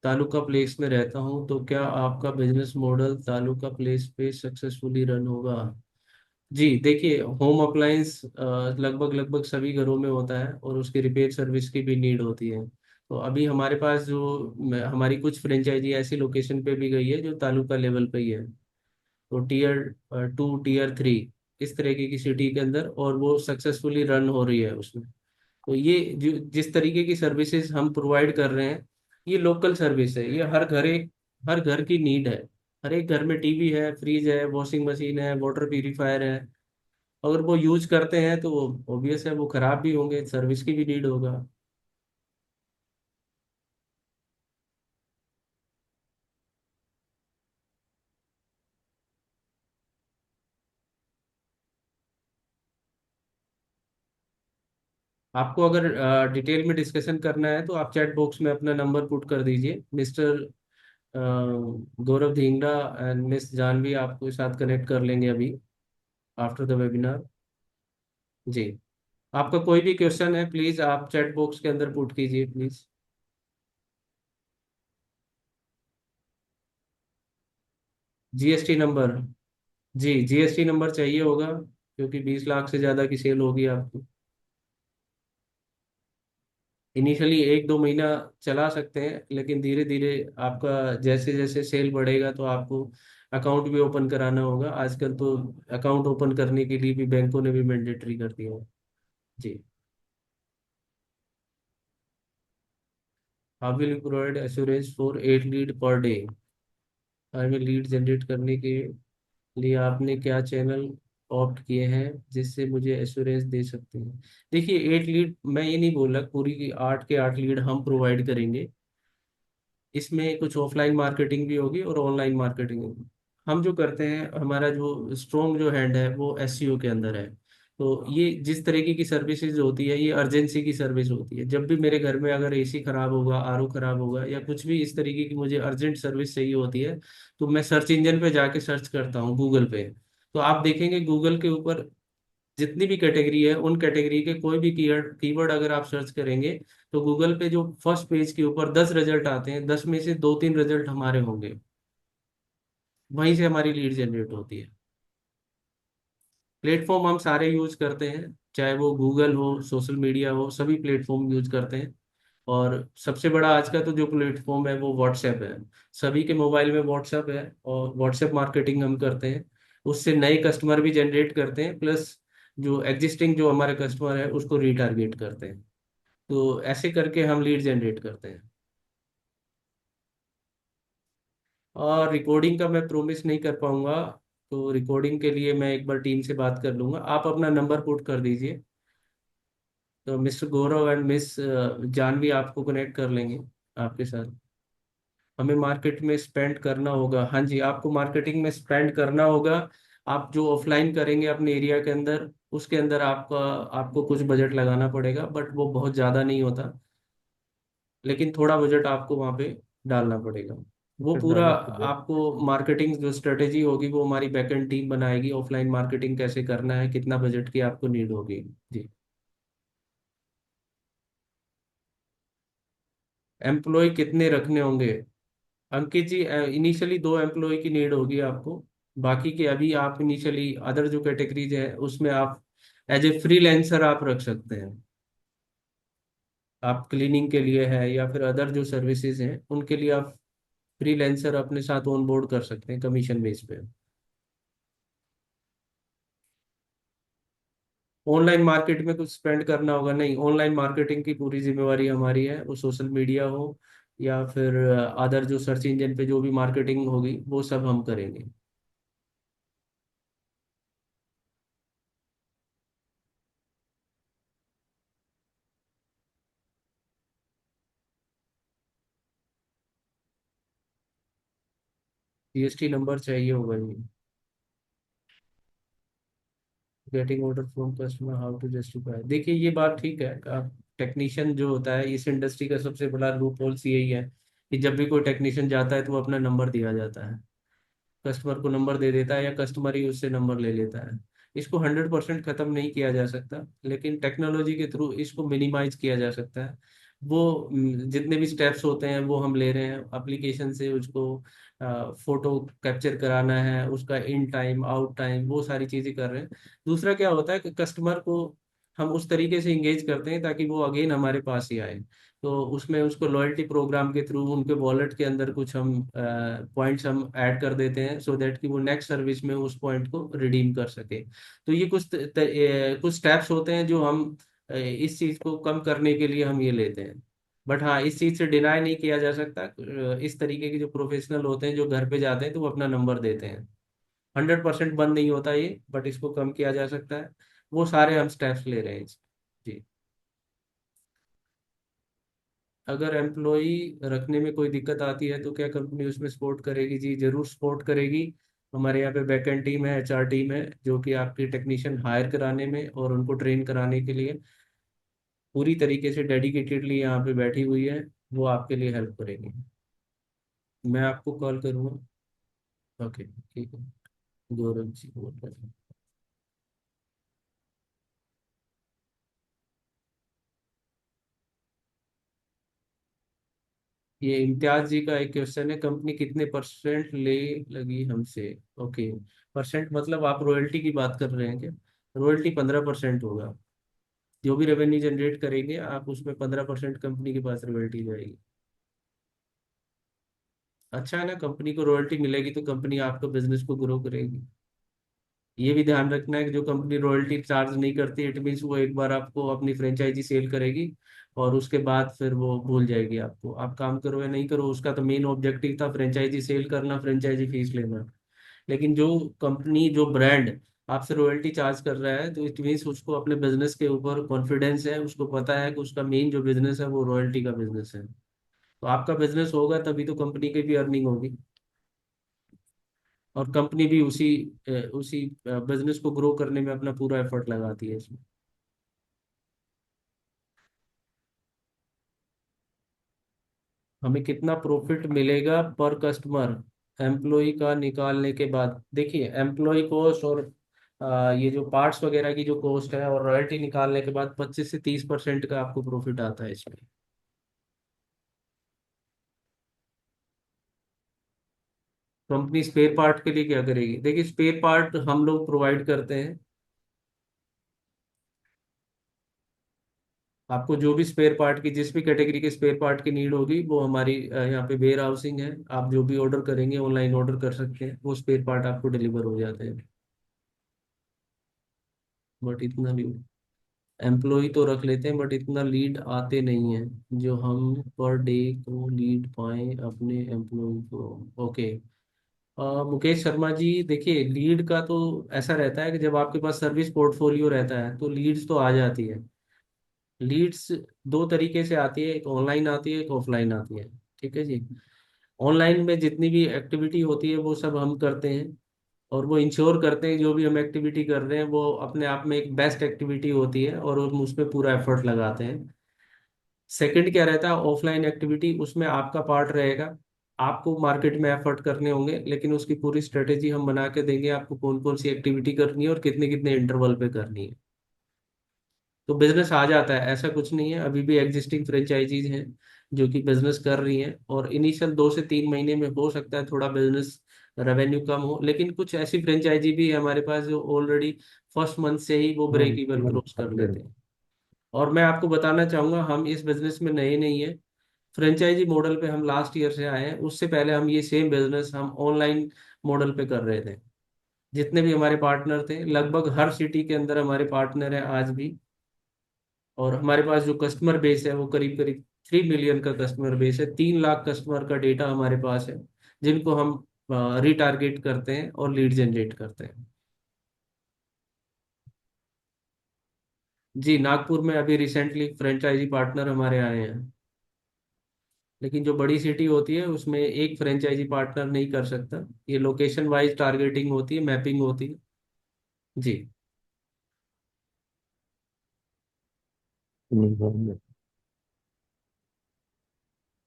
[SPEAKER 1] तालुका प्लेस में रहता हूँ, तो क्या आपका बिजनेस मॉडल तालुका प्लेस पे सक्सेसफुली रन होगा? जी, देखिए, होम अप्लायंस लगभग लगभग सभी घरों में होता है, और उसकी रिपेयर सर्विस की भी नीड होती है। तो अभी हमारे पास जो हमारी कुछ फ्रेंचाइजी ऐसी लोकेशन पे भी गई है जो तालुका लेवल पे ही है। तो टियर 2, टियर 3, इस तरीके की सिटी के अंदर, और वो सक्सेसफुली रन हो रही है उसमें। तो ये जो जिस तरीके की सर्विसेज हम प्रोवाइड कर रहे हैं, ये लोकल सर्विस है, ये हर घर की नीड है। हर एक घर में टीवी है, फ्रिज है, वॉशिंग मशीन है, वाटर प्यूरिफायर है। अगर वो यूज करते हैं तो ऑब्वियस है वो खराब भी होंगे, सर्विस की भी नीड होगा। आपको अगर डिटेल में डिस्कशन करना है तो आप चैट बॉक्स में अपना नंबर पुट कर दीजिए, mister Gaurav Dhingra and miss Janvi आपको साथ कनेक्ट कर लेंगे अभी आफ्टर द वेबिनार। जी। आपका कोई भी क्वेश्चन है प्लीज आप चैट बॉक्स के अंदर पुट कीजिए प्लीज। GST number. जी, जीएसटी नंबर चाहिए होगा क्योंकि 20 लाख से ज्यादा की सेल होगी आपकी। इनिशियली 1-2 महीना चला सकते हैं, लेकिन धीरे धीरे आपका जैसे जैसे सेल बढ़ेगा तो आपको अकाउंट भी ओपन कराना होगा। आजकल तो अकाउंट ओपन करने के लिए भी बैंकों ने भी मैंडेटरी कर दिया है। जी। How will you provide assurance for 8 lead per day? हमें लीड जनरेट करने के लिए आपने क्या चैनल ऑप्ट किए हैं जिससे मुझे एश्योरेंस दे सकते हैं? देखिए, 8 लीड मैं ये नहीं बोल रहा पूरी की 8 के 8 लीड हम प्रोवाइड करेंगे। इसमें कुछ ऑफलाइन मार्केटिंग भी होगी और ऑनलाइन मार्केटिंग होगी। हम जो करते हैं, हमारा जो स्ट्रॉन्ग जो हैंड है वो एसईओ के अंदर है। तो ये जिस तरीके की सर्विसेज होती है ये अर्जेंसी की सर्विस होती है। जब भी मेरे घर में अगर एसी खराब होगा, आरओ खराब होगा, या कुछ भी इस तरीके की मुझे अर्जेंट सर्विस चाहिए होती है, तो मैं सर्च इंजन पे जाके सर्च करता हूँ गूगल पे। तो आप देखेंगे गूगल के ऊपर जितनी भी कैटेगरी है उन कैटेगरी के कोई भी कीवर्ड कीवर्ड अगर आप सर्च करेंगे तो गूगल पे जो फर्स्ट पेज के ऊपर 10 रिजल्ट आते हैं, 10 में से 2-3 रिजल्ट हमारे होंगे। वहीं से हमारी लीड जनरेट होती है। प्लेटफॉर्म हम सारे यूज करते हैं, चाहे वो गूगल हो, सोशल मीडिया हो, सभी प्लेटफॉर्म यूज करते हैं। और सबसे बड़ा आज का तो जो प्लेटफॉर्म है वो व्हाट्सएप है। सभी के मोबाइल में व्हाट्सएप है और व्हाट्सएप मार्केटिंग हम करते हैं। उससे नए कस्टमर भी जनरेट करते हैं, प्लस जो एग्जिस्टिंग जो हमारे कस्टमर है उसको रीटारगेट करते हैं। तो ऐसे करके हम लीड जनरेट करते हैं। और रिकॉर्डिंग का मैं प्रोमिस नहीं कर पाऊंगा, तो रिकॉर्डिंग के लिए मैं एक बार टीम से बात कर लूंगा। आप अपना नंबर पुट कर दीजिए, तो mister Gaurav and miss Janvi आपको कनेक्ट कर लेंगे आपके साथ। हमें मार्केट में स्पेंड करना होगा, हाँ जी, आपको मार्केटिंग में स्पेंड करना होगा। आप जो ऑफलाइन करेंगे अपने एरिया के अंदर, उसके अंदर आपका आपको कुछ बजट लगाना पड़ेगा, बट वो बहुत ज़्यादा नहीं होता। लेकिन थोड़ा बजट आपको वहाँ पे डालना पड़ेगा। वो पूरा आपको मार्केटिंग जो स्ट्रेटेजी होगी वो हमारी बैकएंड टीम बनाएगी। ऑफलाइन मार्केटिंग कैसे करना है, कितना बजट की आपको नीड होगी। जी। एम्प्लॉय कितने रखने होंगे? अंकित जी, इनिशियली 2 एम्प्लॉय की नीड होगी आपको। बाकी के अभी आप इनिशियली अदर जो कैटेगरीज है उसमें आप एज ए फ्रीलांसर आप रख सकते हैं। आप क्लीनिंग के लिए है या फिर अदर जो सर्विसेज हैं उनके लिए आप फ्रीलांसर अपने साथ ऑन बोर्ड कर सकते हैं कमीशन बेस पे। ऑनलाइन मार्केट में कुछ स्पेंड करना होगा? नहीं, ऑनलाइन मार्केटिंग की पूरी जिम्मेवारी हमारी है। वो सोशल मीडिया हो या फिर अदर जो सर्च इंजन पे जो भी मार्केटिंग होगी वो सब हम करेंगे। जीएसटी नंबर चाहिए होगा जी। Getting order from customer, how to justify? देखिए, ये बात ठीक है। आप टेक्नीशियन जो होता है, इस इंडस्ट्री का सबसे बड़ा लूप होल्स यही है कि जब भी कोई टेक्नीशियन जाता है तो वो अपना नंबर दिया जाता है, कस्टमर को नंबर दे देता है या कस्टमर ही उससे नंबर ले लेता है। इसको 100% खत्म नहीं किया जा सकता, लेकिन टेक्नोलॉजी के थ्रू इसको मिनिमाइज किया जा सकता है। वो जितने भी स्टेप्स होते हैं वो हम ले रहे हैं एप्लीकेशन से। उसको फोटो कैप्चर कराना है, उसका इन टाइम आउट टाइम वो सारी चीजें कर रहे हैं। दूसरा क्या होता है कि कस्टमर को हम उस तरीके से इंगेज करते हैं ताकि वो अगेन हमारे पास ही आए। तो उसमें उसको लॉयल्टी प्रोग्राम के थ्रू उनके वॉलेट के अंदर कुछ हम पॉइंट्स हम ऐड कर देते हैं, सो दैट कि वो नेक्स्ट सर्विस में उस पॉइंट को रिडीम कर सके। तो ये कुछ स्टेप्स होते हैं जो हम इस चीज़ को कम करने के लिए हम ये लेते हैं। बट हाँ, इस चीज़ से डिनाई नहीं किया जा सकता। इस तरीके के जो प्रोफेशनल होते हैं जो घर पे जाते हैं तो वो अपना नंबर देते हैं। 100% बंद नहीं होता ये, बट इसको कम किया जा सकता है। वो सारे हम स्टेप्स ले रहे हैं जी। अगर एम्प्लॉय रखने में कोई दिक्कत आती है तो क्या कंपनी उसमें सपोर्ट करेगी? जी जरूर सपोर्ट करेगी। हमारे यहाँ पे बैकएंड टीम है, एचआर टीम है, जो कि आपकी टेक्नीशियन हायर कराने में और उनको ट्रेन कराने के लिए पूरी तरीके से डेडिकेटेडली यहाँ पे बैठी हुई है। वो आपके लिए हेल्प करेगी। मैं आपको कॉल करूँगा। ओके ठीक है। गौरव जी बोल रहे हैं। ये इम्तियाज जी का एक क्वेश्चन है, कंपनी कितने परसेंट ले लगी हमसे? ओके, परसेंट मतलब आप रॉयल्टी की बात कर रहे हैं क्या? रॉयल्टी 15% होगा। जो भी रेवेन्यू जनरेट करेंगे आप, उसमें 15% कंपनी के पास रॉयल्टी जाएगी। अच्छा है ना, कंपनी को रॉयल्टी मिलेगी तो कंपनी आपका बिजनेस को ग्रो करेगी। ये भी ध्यान रखना है कि जो कंपनी रॉयल्टी चार्ज नहीं करती, इट मीन्स वो एक बार आपको अपनी फ्रेंचाइजी सेल करेगी और उसके बाद फिर वो भूल जाएगी आपको। आप काम करो या नहीं करो, उसका तो मेन ऑब्जेक्टिव था फ्रेंचाइजी सेल करना, फ्रेंचाइजी फीस लेना। लेकिन जो कंपनी, जो ब्रांड आपसे रॉयल्टी चार्ज कर रहा है, तो इट मीन्स उसको अपने बिजनेस के ऊपर कॉन्फिडेंस है, उसको पता है कि उसका मेन जो बिजनेस है वो रॉयल्टी का बिजनेस है। तो आपका बिजनेस होगा तभी तो कंपनी की भी अर्निंग होगी, और कंपनी भी उसी बिजनेस को ग्रो करने में अपना पूरा एफर्ट लगाती है इसमें। हमें कितना प्रॉफिट मिलेगा पर कस्टमर एम्प्लॉय का निकालने के बाद? देखिए, एम्प्लॉय कॉस्ट और ये जो पार्ट्स वगैरह की जो कॉस्ट है और रॉयल्टी निकालने के बाद 25 से 30% का आपको प्रॉफिट आता है इसमें। कंपनी स्पेयर पार्ट के लिए क्या करेगी? देखिए, स्पेयर पार्ट हम लोग प्रोवाइड करते हैं। आपको जो भी स्पेयर पार्ट की, जिस भी कैटेगरी के स्पेयर पार्ट की नीड होगी, वो हमारी यहाँ पे वेयर हाउसिंग है। आप जो भी ऑर्डर करेंगे ऑनलाइन ऑर्डर कर सकते हैं, वो स्पेयर पार्ट आपको डिलीवर हो जाते हैं। बट इतना भी, एम्प्लॉय तो रख लेते हैं बट इतना लीड आते नहीं हैं जो हम पर डे को लीड पाए अपने एम्प्लॉय को। ओके। मुकेश शर्मा जी, देखिए लीड का तो ऐसा रहता है कि जब आपके पास सर्विस पोर्टफोलियो रहता है तो लीड्स तो आ जाती है। लीड्स दो तरीके से आती है, एक ऑनलाइन आती है, एक ऑफलाइन आती है। ठीक है जी। ऑनलाइन में जितनी भी एक्टिविटी होती है वो सब हम करते हैं, और वो इंश्योर करते हैं जो भी हम एक्टिविटी कर रहे हैं वो अपने आप में एक बेस्ट एक्टिविटी होती है, और हम उसमें पूरा एफर्ट लगाते हैं। सेकंड क्या रहता है, ऑफलाइन एक्टिविटी, उसमें आपका पार्ट रहेगा। आपको मार्केट में एफर्ट करने होंगे, लेकिन उसकी पूरी स्ट्रेटेजी हम बना के देंगे आपको, कौन कौन सी एक्टिविटी करनी है और कितने कितने इंटरवल पे करनी है। तो बिजनेस आ जाता है, ऐसा कुछ नहीं है। अभी भी एग्जिस्टिंग फ्रेंचाइजीज हैं जो कि बिजनेस कर रही हैं, और इनिशियल 2 से 3 महीने में हो सकता है थोड़ा बिजनेस रेवेन्यू कम हो, लेकिन कुछ ऐसी फ्रेंचाइजी भी है हमारे पास जो ऑलरेडी फर्स्ट मंथ से ही वो ब्रेक इवन क्रॉस कर लेते हैं। और मैं आपको बताना चाहूंगा, हम इस बिजनेस में नए नहीं है। फ्रेंचाइजी मॉडल पे हम लास्ट ईयर से आए हैं, उससे पहले हम ये सेम बिजनेस हम ऑनलाइन मॉडल पे कर रहे थे। जितने भी हमारे पार्टनर थे, लगभग हर सिटी के अंदर हमारे पार्टनर हैं आज भी। और हमारे पास जो कस्टमर बेस है वो करीब करीब 3 मिलियन का कस्टमर बेस है। 3 लाख कस्टमर का डेटा हमारे पास है, जिनको हम रिटारगेट करते हैं और लीड जनरेट करते हैं। जी, नागपुर में अभी रिसेंटली फ्रेंचाइजी पार्टनर हमारे आए हैं। लेकिन जो बड़ी सिटी होती है उसमें एक फ्रेंचाइजी पार्टनर नहीं कर सकता, ये लोकेशन वाइज टारगेटिंग होती है, मैपिंग होती है। जी।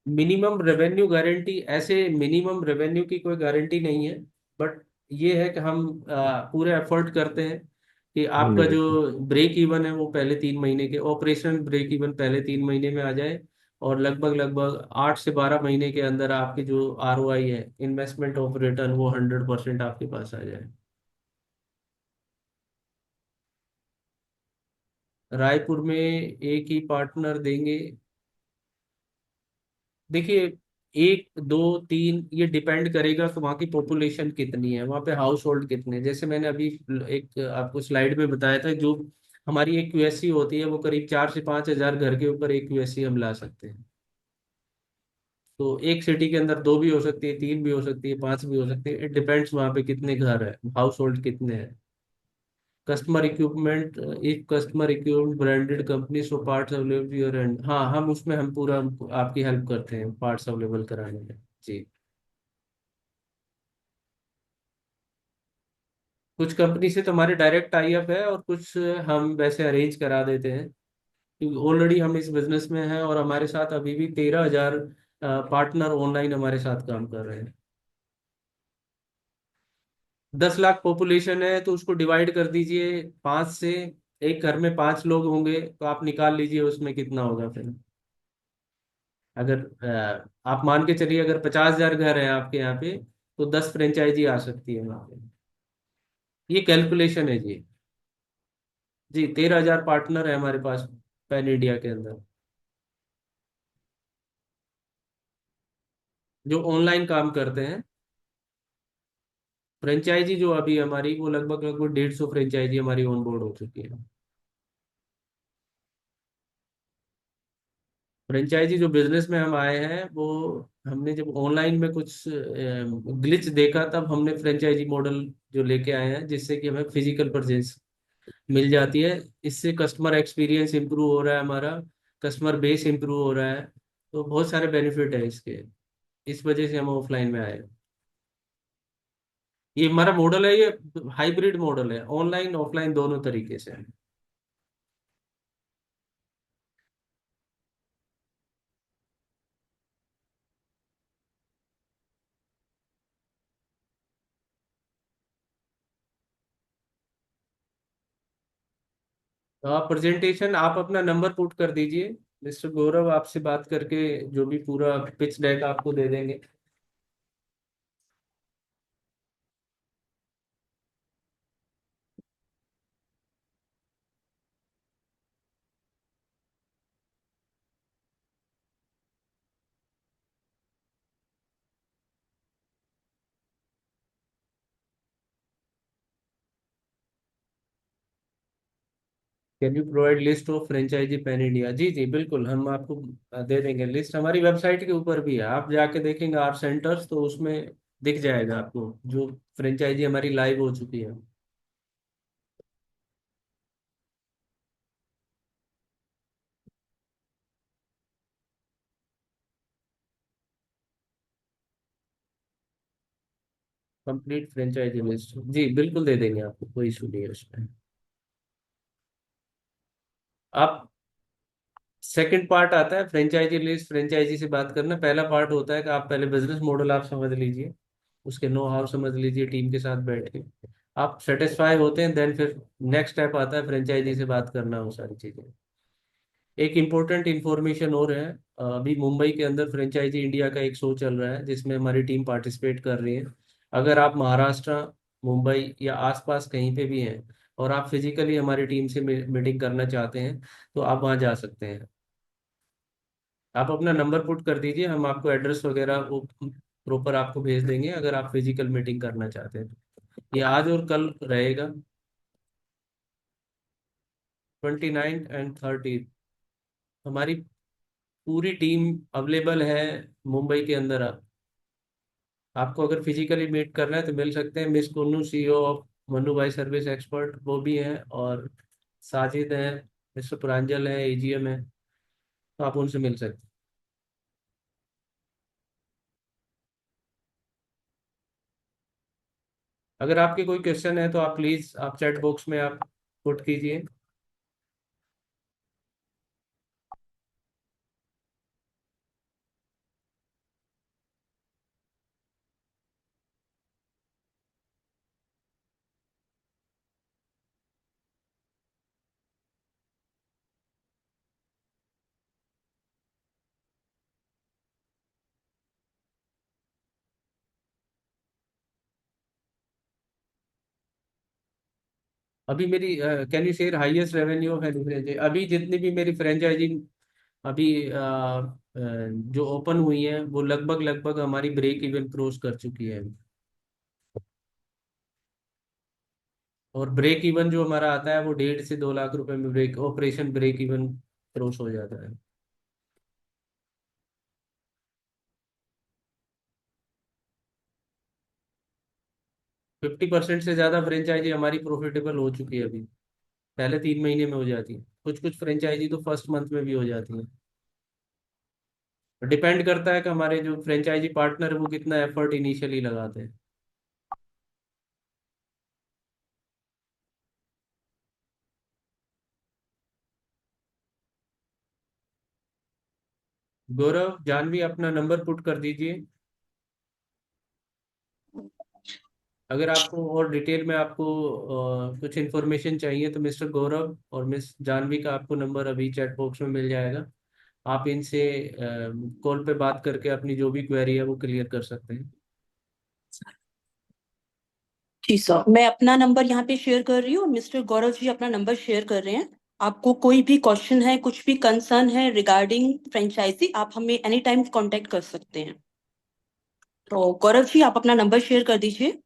[SPEAKER 1] मिनिमम रेवेन्यू गारंटी, ऐसे मिनिमम रेवेन्यू की कोई गारंटी नहीं है, बट ये है कि हम पूरे एफर्ट करते हैं कि आपका जो ब्रेक इवन है वो पहले 3 महीने के ऑपरेशन ब्रेक इवन पहले 3 महीने में आ जाए, और लगभग लगभग 8 से 12 महीने के अंदर आपकी जो ROI है, इन्वेस्टमेंट ऑफ रिटर्न, वो 100% आपके पास आ जाए। रायपुर में एक ही पार्टनर देंगे? देखिए, 1 2 3 ये डिपेंड करेगा कि वहाँ की पॉपुलेशन कितनी है, वहाँ पे हाउस होल्ड कितने हैं। जैसे मैंने अभी एक आपको स्लाइड में बताया था, जो हमारी एक QSC होती है वो करीब 4 से 5 हजार घर के ऊपर एक QSC हम ला सकते हैं। तो एक सिटी के अंदर दो भी हो सकती है, तीन भी हो सकती है, पांच भी हो सकती है, इट डिपेंड्स वहाँ पे कितने घर है, हाउस होल्ड कितने हैं। Customer equipment, if customer equipment branded company so parts available your and, हाँ हम उसमें हम पूरा आपकी हेल्प करते हैं पार्ट्स अवेलेबल कराने में। जी। कुछ कंपनी से तो हमारे डायरेक्ट टाई अप है, और कुछ हम वैसे अरेंज करा देते हैं, क्योंकि ऑलरेडी हम इस बिजनेस में हैं, और हमारे साथ अभी भी 13,000 पार्टनर ऑनलाइन हमारे साथ काम कर रहे हैं। 10 लाख पॉपुलेशन है, तो उसको डिवाइड कर दीजिए पांच से। एक घर में पांच लोग होंगे, तो आप निकाल लीजिए उसमें कितना होगा फिर। अगर आप मान के चलिए, अगर 50,000 घर है आपके यहाँ पे, तो 10 फ्रेंचाइजी आ सकती है वहाँ पे। ये कैलकुलेशन है जी। जी, 13,000 पार्टनर है हमारे पास पैन इंडिया के अंदर, जो ऑनलाइन काम करते हैं। फ्रेंचाइजी जो अभी हमारी, वो लगभग लगभग 150 फ्रेंचाइजी हमारी ऑन बोर्ड हो चुकी है। फ्रेंचाइजी जो बिजनेस में हम आए हैं, वो हमने जब ऑनलाइन में कुछ ग्लिच देखा, तब हमने फ्रेंचाइजी मॉडल जो लेके आए हैं, जिससे कि हमें फिजिकल प्रेजेंस मिल जाती है। इससे कस्टमर एक्सपीरियंस इंप्रूव हो रहा है हमारा, कस्टमर बेस इंप्रूव हो रहा है। तो बहुत सारे बेनिफिट है इसके, इस वजह से हम ऑफलाइन में आए। ये हमारा मॉडल है, ये हाइब्रिड मॉडल है, ऑनलाइन ऑफलाइन दोनों तरीके से है। तो आप प्रेजेंटेशन, आप अपना नंबर पुट कर दीजिए, मिस्टर गौरव आपसे बात करके जो भी पूरा पिच डेक आपको दे देंगे। Can you provide list of franchisee pan India? जी जी बिल्कुल, हम आपको दे देंगे लिस्ट। हमारी वेबसाइट के ऊपर भी है, आप जाके देखेंगे आर सेंटर्स, तो उसमें दिख जाएगा आपको जो फ्रेंचाइजी हमारी लाइव हो चुकी है। कंप्लीट फ्रेंचाइजी लिस्ट जी बिल्कुल दे देंगे आपको, कोई इशू नहीं है उसमें। आप, सेकंड पार्ट आता है फ्रेंचाइजी लिस्ट, फ्रेंचाइजी से बात करना। पहला पार्ट होता है कि आप पहले बिजनेस मॉडल आप समझ लीजिए, उसके नो हाउ समझ लीजिए टीम के साथ बैठ के। आप सेटिस्फाई होते हैं, देन फिर नेक्स्ट स्टेप आता है फ्रेंचाइजी से बात करना, वो सारी चीजें। एक इम्पोर्टेंट इन्फॉर्मेशन और है, अभी मुंबई के अंदर फ्रेंचाइजी इंडिया का एक शो चल रहा है, जिसमें हमारी टीम पार्टिसिपेट कर रही है। अगर आप महाराष्ट्र, मुंबई या आसपास कहीं पे भी हैं, और आप फिजिकली हमारी टीम से मीटिंग करना चाहते हैं, तो आप वहाँ जा सकते हैं। आप अपना नंबर पुट कर दीजिए, हम आपको एड्रेस वगैरह वो प्रॉपर आपको भेज देंगे, अगर आप फिजिकल मीटिंग करना चाहते हैं तो। ये आज और कल रहेगा, 29 एंड 30। हमारी पूरी टीम अवेलेबल है मुंबई के अंदर। आपको अगर फिजिकली मीट करना है तो मिल सकते हैं, miss Kunnu CEO of Mannu भाई सर्विस एक्सपर्ट, वो भी हैं, और साजिद हैं, मिस्टर प्रांजल है, एजीएम है, तो आप उनसे मिल सकते हैं। अगर आपके कोई क्वेश्चन है तो आप प्लीज आप चैट बॉक्स में आप पुट कीजिए। अभी मेरी, can you share highest revenue of any franchisee? अभी जितनी भी मेरी फ्रेंचाइजी अभी जो ओपन हुई है, वो लगभग लगभग हमारी ब्रेक इवन क्रॉस कर चुकी है। और ब्रेक इवन जो हमारा आता है, वो 1.5 से 2 लाख रुपए में break operation break even cross हो जाता है। 50% से ज्यादा फ्रेंचाइजी हमारी प्रॉफिटेबल हो चुकी है अभी। पहले 3 महीने में हो जाती है, कुछ कुछ फ्रेंचाइजी तो फर्स्ट मंथ में भी हो जाती है। डिपेंड करता है कि हमारे जो फ्रेंचाइजी पार्टनर है वो कितना एफर्ट इनिशियली लगाते हैं। गौरव, जानवी, अपना नंबर पुट कर दीजिए। अगर आपको और डिटेल में आपको कुछ इन्फॉर्मेशन चाहिए तो मिस्टर गौरव और मिस जानवी का आपको नंबर अभी चैट बॉक्स में मिल जाएगा। आप इनसे कॉल पे बात करके अपनी जो भी क्वेरी है वो क्लियर कर सकते हैं।
[SPEAKER 4] जी सर, मैं अपना नंबर यहाँ पे शेयर कर रही हूँ और मिस्टर गौरव जी अपना नंबर शेयर कर रहे हैं। आपको कोई भी क्वेश्चन है, कुछ भी कंसर्न है रिगार्डिंग फ्रेंचाइजी, आप हमें एनी टाइम कांटेक्ट कर सकते हैं। तो गौरव जी, आप अपना नंबर शेयर कर दीजिए।